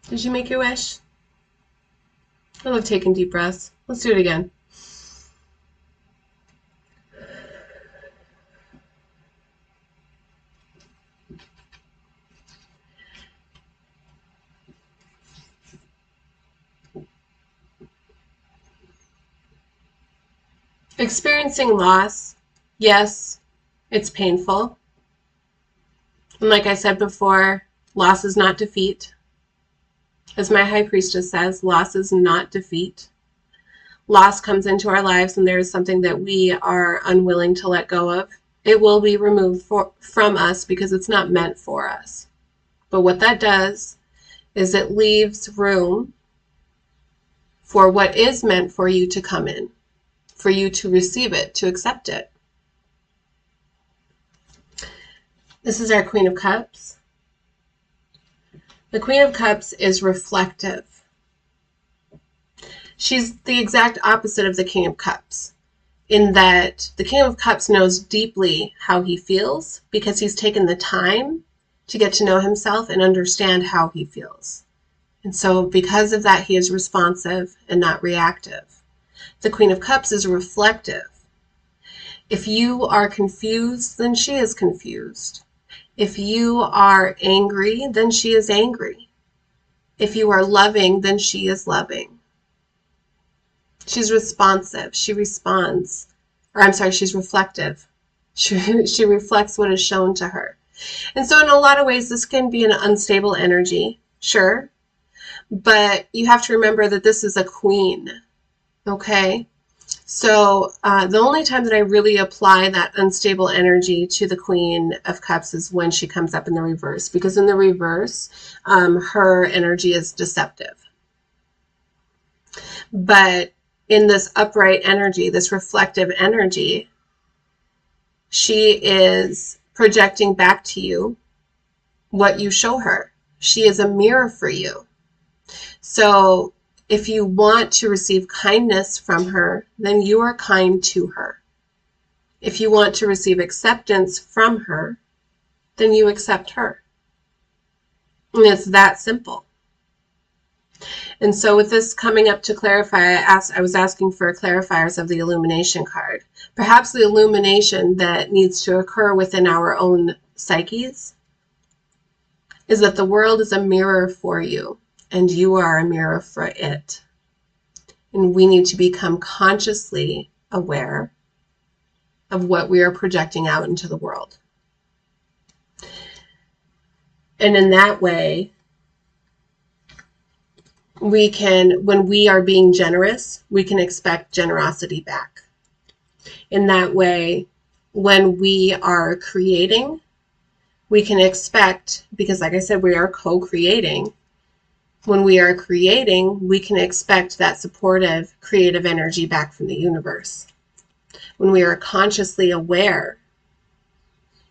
Did you make your wish? I love taking deep breaths. Let's do it again. Experiencing loss, yes, it's painful. And like I said before, loss is not defeat. As my High Priestess says, loss is not defeat. Loss comes into our lives and there is something that we are unwilling to let go of. It will be removed from us because it's not meant for us. But what that does is it leaves room for what is meant for you to come in, for you to receive it, to accept it. This is our Queen of Cups. The Queen of Cups is reflective. She's the exact opposite of the King of Cups, in that the King of Cups knows deeply how he feels because he's taken the time to get to know himself and understand how he feels. And so because of that, he is responsive and not reactive. The Queen of Cups is reflective. If you are confused, then she is confused. If you are angry, then she is angry. If you are loving, then she is loving. She's responsive. She responds. Or I'm sorry, she's reflective. She reflects what is shown to her. And so in a lot of ways, this can be an unstable energy, sure. But you have to remember that this is a queen, okay? So the only time that I really apply that unstable energy to the Queen of Cups is when she comes up in the reverse, because in the reverse, her energy is deceptive. But in this upright energy, this reflective energy, she is projecting back to you what you show her. She is a mirror for you. So if you want to receive kindness from her, then you are kind to her. If you want to receive acceptance from her, then you accept her. And it's that simple. And so with this coming up to clarify, I was asking for clarifiers of the illumination card. Perhaps the illumination that needs to occur within our own psyches is that the world is a mirror for you, and you are a mirror for it. And we need to become consciously aware of what we are projecting out into the world. And in that way, we can, when we are being generous, we can expect generosity back. In that way, when we are creating, we can expect, because like I said, we are co-creating. When we are creating, we can expect that supportive, creative energy back from the universe. When we are consciously aware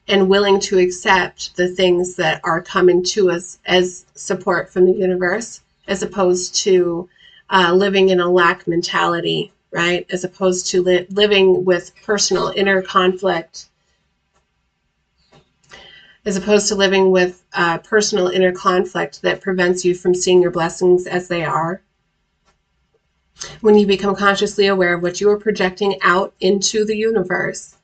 and willing to accept the things that are coming to us as support from the universe, as opposed to living in a lack mentality, right? As opposed to living with personal inner conflict, as opposed to living with personal inner conflict that prevents you from seeing your blessings as they are. When you become consciously aware of what you are projecting out into the universe,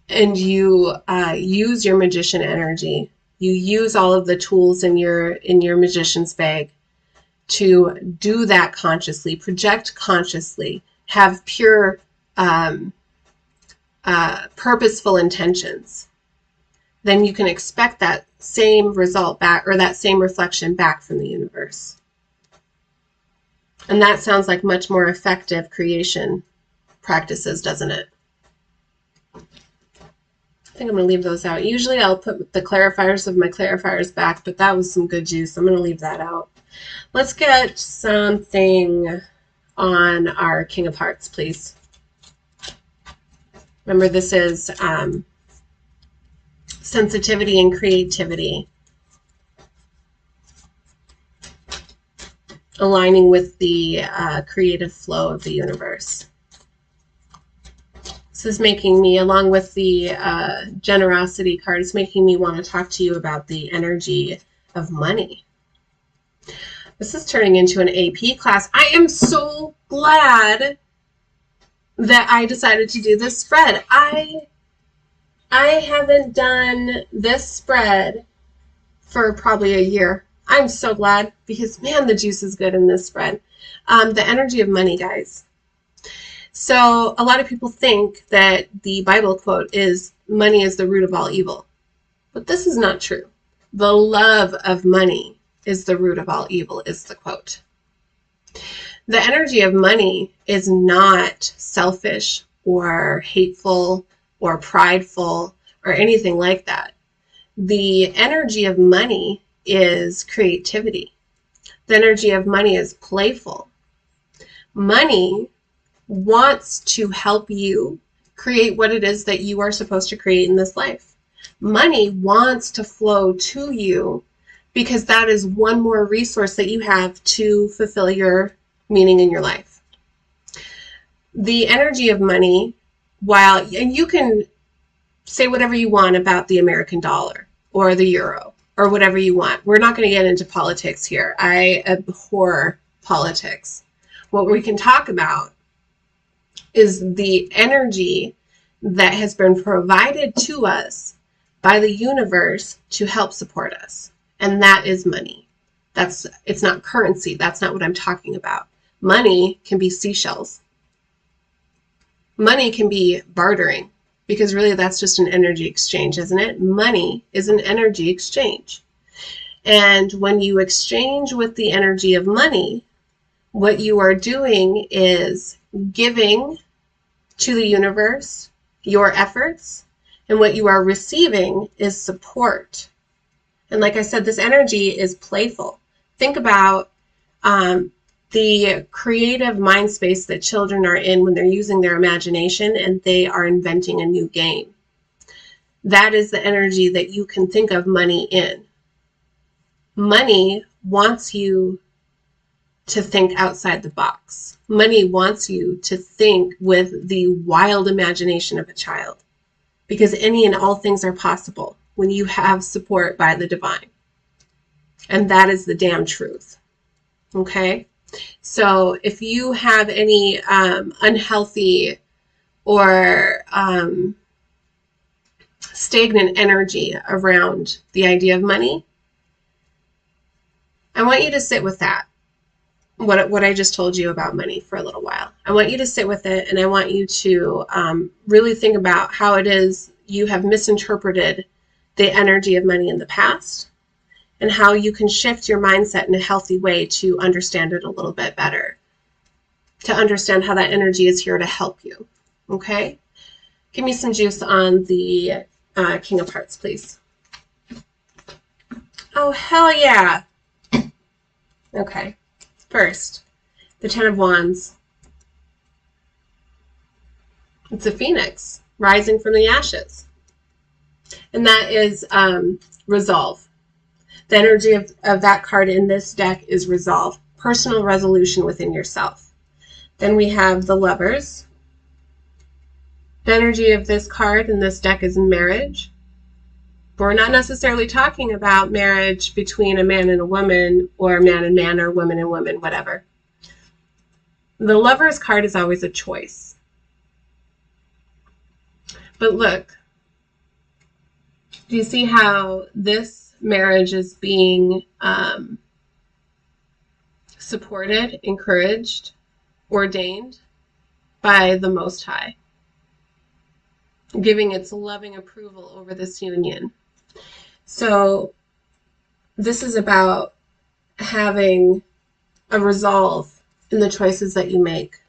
and you use your magician energy, you use all of the tools in your magician's bag to do that consciously, project consciously, have pure, purposeful intentions, then you can expect that same result back, or that same reflection back from the universe. And that sounds like much more effective creation practices, doesn't it? I think I'm going to leave those out. Usually I'll put the clarifiers of my clarifiers back, but that was some good juice. I'm going to leave that out. Let's get something on our King of Hearts, please. Remember, this is sensitivity and creativity, aligning with the creative flow of the universe. This is making me, along with the generosity card, it's making me want to talk to you about the energy of money. This is turning into an AP class. I am so glad that I decided to do this spread. I haven't done this spread for probably a year. I'm so glad, because man, the juice is good in this spread. The energy of money, guys. So a lot of people think that the Bible quote is money is the root of all evil, but this is not true. The love of money is the root of all evil, is the quote. The energy of money is not selfish or hateful or prideful or anything like that. The energy of money is creativity. The energy of money is playful. Money wants to help you create what it is that you are supposed to create in this life. Money wants to flow to you because that is one more resource that you have to fulfill your meaning in your life. The energy of money, and you can say whatever you want about the American dollar or the euro or whatever you want. We're not going to get into politics here. I abhor politics. What we can talk about is the energy that has been provided to us by the universe to help support us. And that is money. It's not currency. That's not what I'm talking about. Money can be seashells. Money can be bartering, because really that's just an energy exchange, isn't it? Money is an energy exchange. And when you exchange with the energy of money, what you are doing is giving to the universe your efforts, and what you are receiving is support. And like I said, this energy is playful. Think about the creative mind space that children are in when they're using their imagination and they are inventing a new game. That is the energy that you can think of money in. Money wants you to think outside the box. Money wants you to think with the wild imagination of a child, because any and all things are possible when you have support by the divine. And that is the damn truth. Okay? So if you have any unhealthy or stagnant energy around the idea of money, I want you to sit with that. What I just told you about money for a little while. I want you to sit with it, and I want you to really think about how it is you have misinterpreted the energy of money in the past, and how you can shift your mindset in a healthy way to understand it a little bit better, to understand how that energy is here to help you. Okay? Give me some juice on the King of Hearts, please. Oh, hell yeah. Okay. First, the Ten of Wands. It's a phoenix rising from the ashes. And that is resolve. The energy of that card in this deck is resolve, personal resolution within yourself. Then we have the Lovers. The energy of this card in this deck is marriage. But we're not necessarily talking about marriage between a man and a woman, or man and man, or woman and woman, whatever. The Lovers card is always a choice. But look, do you see how this marriage is being supported, encouraged, ordained by the Most High, giving its loving approval over this union? So this is about having a resolve in the choices that you make.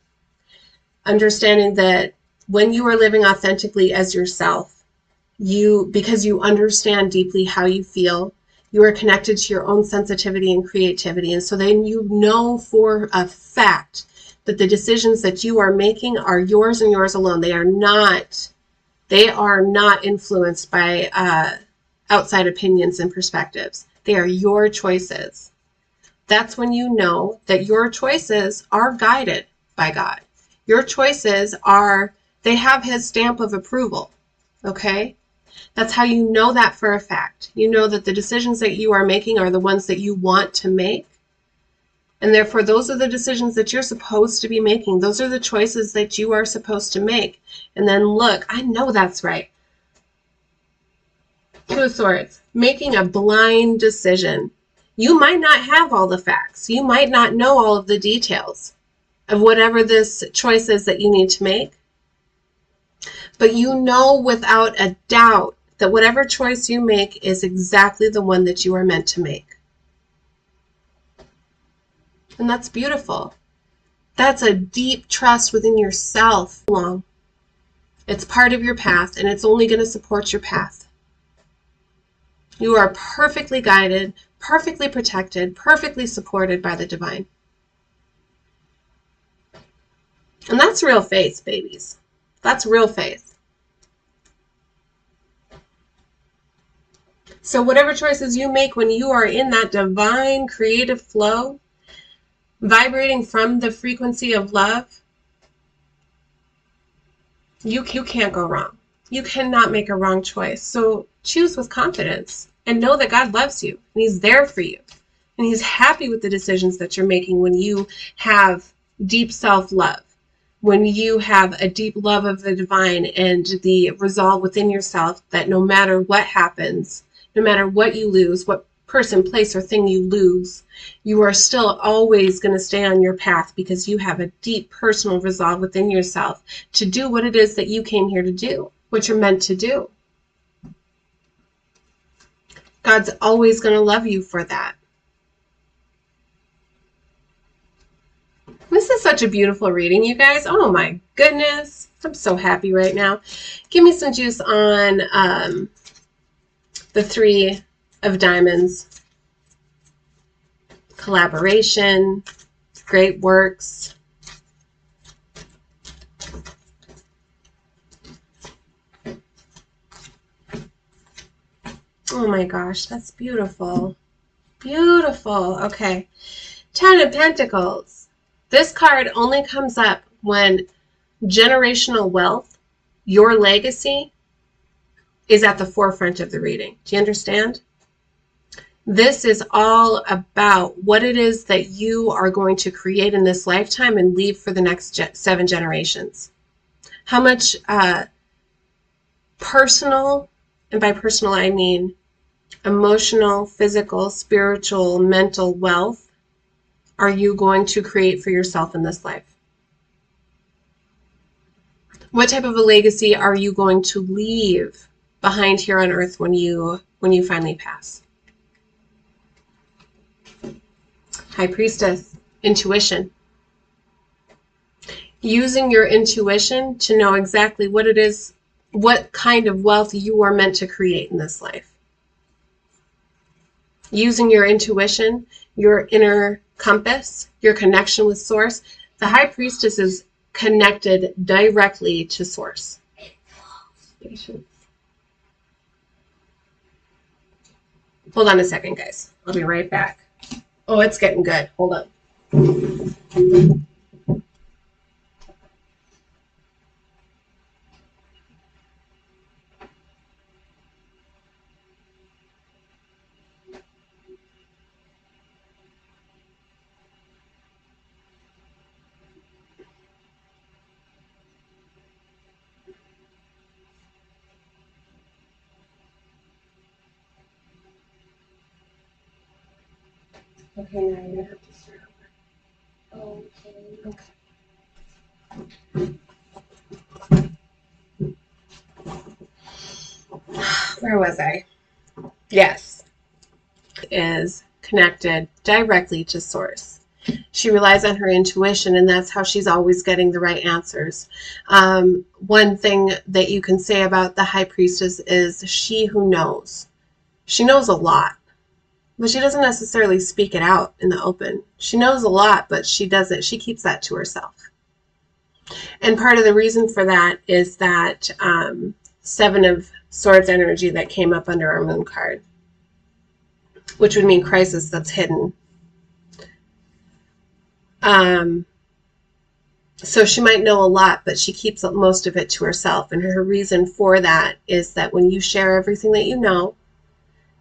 Understanding that when you are living authentically as yourself, because you understand deeply how you feel, you are connected to your own sensitivity and creativity. And so then you know for a fact that the decisions that you are making are yours and yours alone. They are not influenced by outside opinions and perspectives. They are your choices. That's when you know that your choices are guided by God. Your choices they have His stamp of approval. Okay? That's how you know that for a fact. You know that the decisions that you are making are the ones that you want to make. And therefore, those are the decisions that you're supposed to be making. Those are the choices that you are supposed to make. And then look, I know that's right. Two of Swords, making a blind decision. You might not have all the facts. You might not know all of the details of whatever this choice is that you need to make. But you know without a doubt that whatever choice you make is exactly the one that you are meant to make. And that's beautiful. That's a deep trust within yourself. It's part of your path, and it's only going to support your path. You are perfectly guided, perfectly protected, perfectly supported by the divine. And that's real faith, babies. That's real faith. So whatever choices you make when you are in that divine creative flow, vibrating from the frequency of love, you can't go wrong. You cannot make a wrong choice. So choose with confidence and know that God loves you and He's there for you. And He's happy with the decisions that you're making when you have deep self-love, when you have a deep love of the divine and the resolve within yourself that no matter what happens, no matter what you lose, what person, place, or thing you lose, you are still always going to stay on your path because you have a deep personal resolve within yourself to do what it is that you came here to do, what you're meant to do. God's always going to love you for that. This is such a beautiful reading, you guys. Oh my goodness. I'm so happy right now. Give me some juice on the Three of Diamonds. Collaboration, great works. Oh my gosh, that's beautiful. Beautiful. Okay. 10 of Pentacles. This card only comes up when generational wealth, your legacy, is at the forefront of the reading. Do you understand? This is all about what it is that you are going to create in this lifetime and leave for the next 7 generations. How much personal, and by personal I mean emotional, physical, spiritual, mental wealth are you going to create for yourself in this life? What type of a legacy are you going to leave behind here on earth when you finally pass? High Priestess, intuition. Using your intuition to know exactly what it is, what kind of wealth you are meant to create in this life. Using your intuition, your inner compass, your connection with Source. The High Priestess is connected directly to Source. Patience. Hold on a second, guys. I'll be right back. Oh, it's getting good. Hold up. Okay, now you're going to have to start over. Okay. Where was I? Yes. Is connected directly to Source. She relies on her intuition, and that's how she's always getting the right answers. One thing that you can say about the High Priestess is she who knows. She knows a lot, but she doesn't necessarily speak it out in the open. She knows a lot, but she doesn't. She keeps that to herself. And part of the reason for that is that 7 of Swords energy that came up under our moon card, which would mean crisis that's hidden. So she might know a lot, but she keeps most of it to herself. And her reason for that is that when you share everything that you know,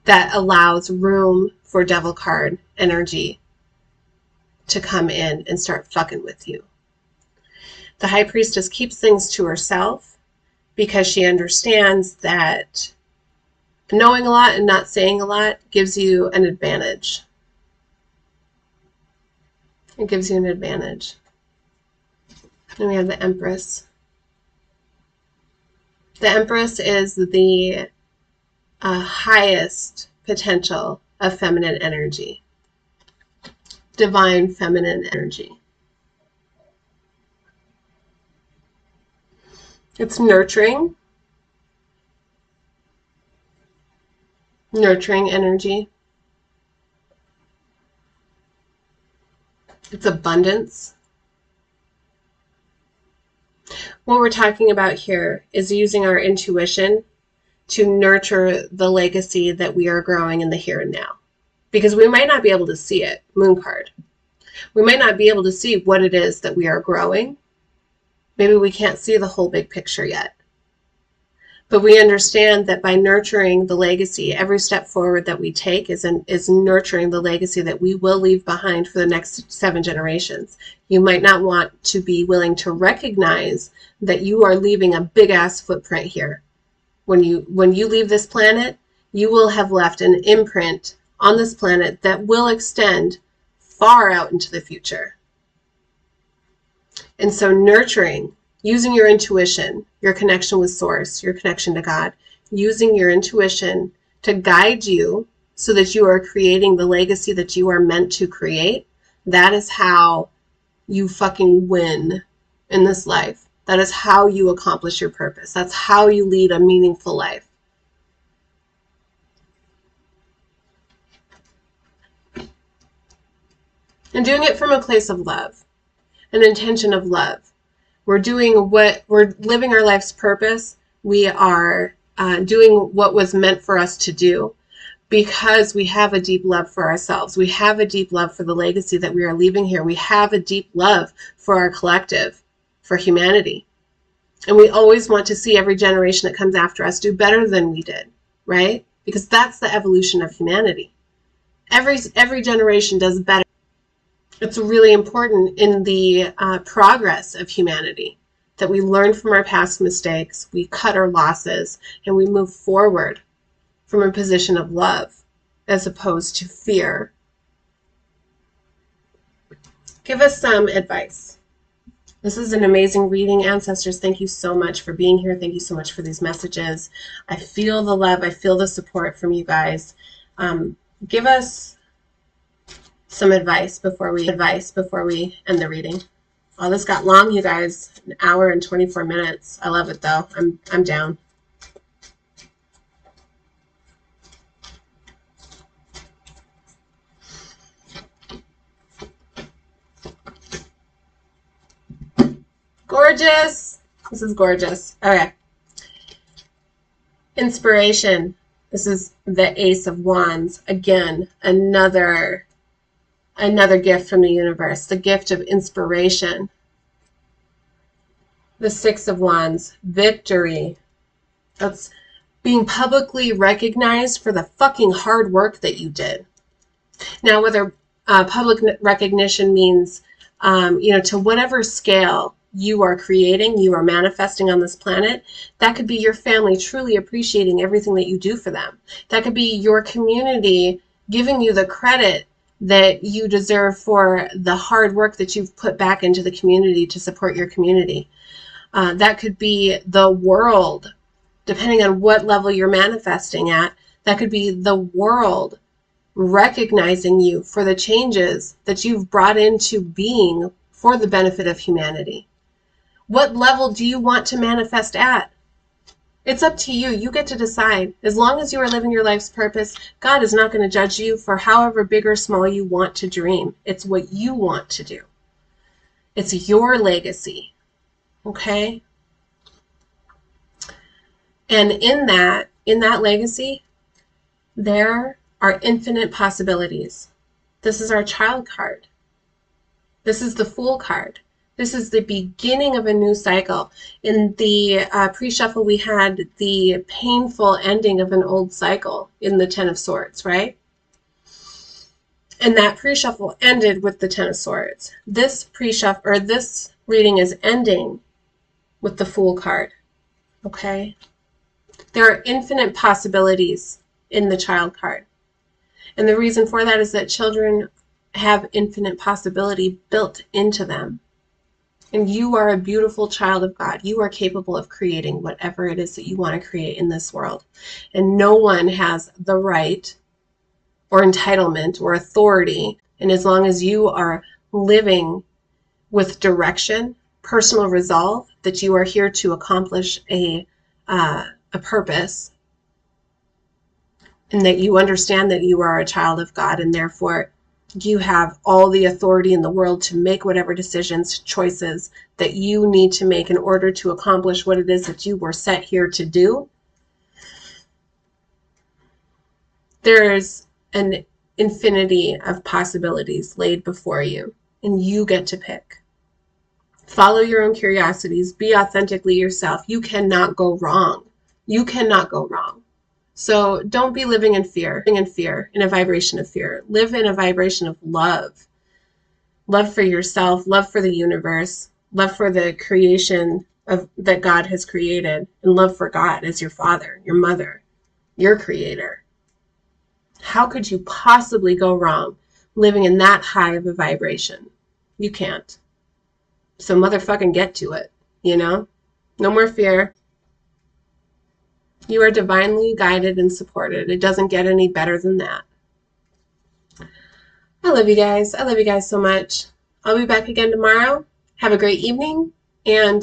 that allows room for devil card energy to come in and start fucking with you. The High Priestess keeps things to herself because she understands that knowing a lot and not saying a lot gives you an advantage. It gives you an advantage. And we have the Empress. The Empress is the highest potential of feminine energy. Divine feminine energy. It's nurturing energy. It's abundance. What we're talking about here is using our intuition to nurture the legacy that we are growing in the here and now. Because we might not be able to see it, moon card. We might not be able to see what it is that we are growing. Maybe we can't see the whole big picture yet. But we understand that by nurturing the legacy, every step forward that we take is nurturing the legacy that we will leave behind for the next 7 generations. You might not want to be willing to recognize that you are leaving a big ass footprint here. When you leave this planet, you will have left an imprint on this planet that will extend far out into the future. And so nurturing, using your intuition, your connection with Source, your connection to God, using your intuition to guide you so that you are creating the legacy that you are meant to create, that is how you fucking win in this life. That is how you accomplish your purpose. That's how you lead a meaningful life. And doing it from a place of love, an intention of love. We're living our life's purpose. We are doing what was meant for us to do because we have a deep love for ourselves. We have a deep love for the legacy that we are leaving here. We have a deep love for our collective, for humanity. And we always want to see every generation that comes after us do better than we did, right? Because that's the evolution of humanity. Every generation does better. It's really important in the progress of humanity that we learn from our past mistakes, we cut our losses, and we move forward from a position of love as opposed to fear. Give us some advice. This is an amazing reading. Ancestors, thank you so much for being here. Thank you so much for these messages. I feel the love. I feel the support from you guys. Give us some advice before we end the reading. Oh, this got long, you guys. 1 hour and 24 minutes. I love it though. I'm down. Gorgeous. This is gorgeous. Okay. Inspiration. This is the Ace of Wands. Again, another gift from the universe, the gift of inspiration. The Six of Wands, victory. That's being publicly recognized for the fucking hard work that you did. Now, whether public recognition means, to whatever scale you are creating, you are manifesting on this planet, that could be your family truly appreciating everything that you do for them. That could be your community giving you the credit that you deserve for the hard work that you've put back into the community to support your community. That could be the world, depending on what level you're manifesting at. That could be the world recognizing you for the changes that you've brought into being for the benefit of humanity. What level do you want to manifest at? It's up to you. You get to decide. As long as you are living your life's purpose, God is not going to judge you for however big or small you want to dream. It's what you want to do. It's your legacy. Okay? And in that legacy, there are infinite possibilities. This is our child card. This is the Fool card. This is the beginning of a new cycle. In the pre-shuffle, we had the painful ending of an old cycle in the Ten of Swords, right? And that pre-shuffle ended with the Ten of Swords. This pre-shuffle, or this reading, is ending with the Fool card, okay? There are infinite possibilities in the child card. And the reason for that is that children have infinite possibility built into them. And you are a beautiful child of God. You are capable of creating whatever it is that you want to create in this world. And no one has the right or entitlement or authority. And as long as you are living with direction personal resolve that you are here to accomplish a purpose, and that you understand that you are a child of God, and therefore you have all the authority in the world to make whatever decisions, choices that you need to make in order to accomplish what it is that you were set here to do. There's an infinity of possibilities laid before you, and you get to pick. Follow your own curiosities. Be authentically yourself. You cannot go wrong. You cannot go wrong. So don't be living in fear, in a vibration of fear. Live in a vibration of love. Love for yourself, love for the universe, love for the creation that God has created, and love for God as your father, your mother, your creator. How could you possibly go wrong living in that high of a vibration? You can't. So motherfucking get to it, you know? No more fear. You are divinely guided and supported. It doesn't get any better than that. I love you guys. I love you guys so much. I'll be back again tomorrow. Have a great evening, and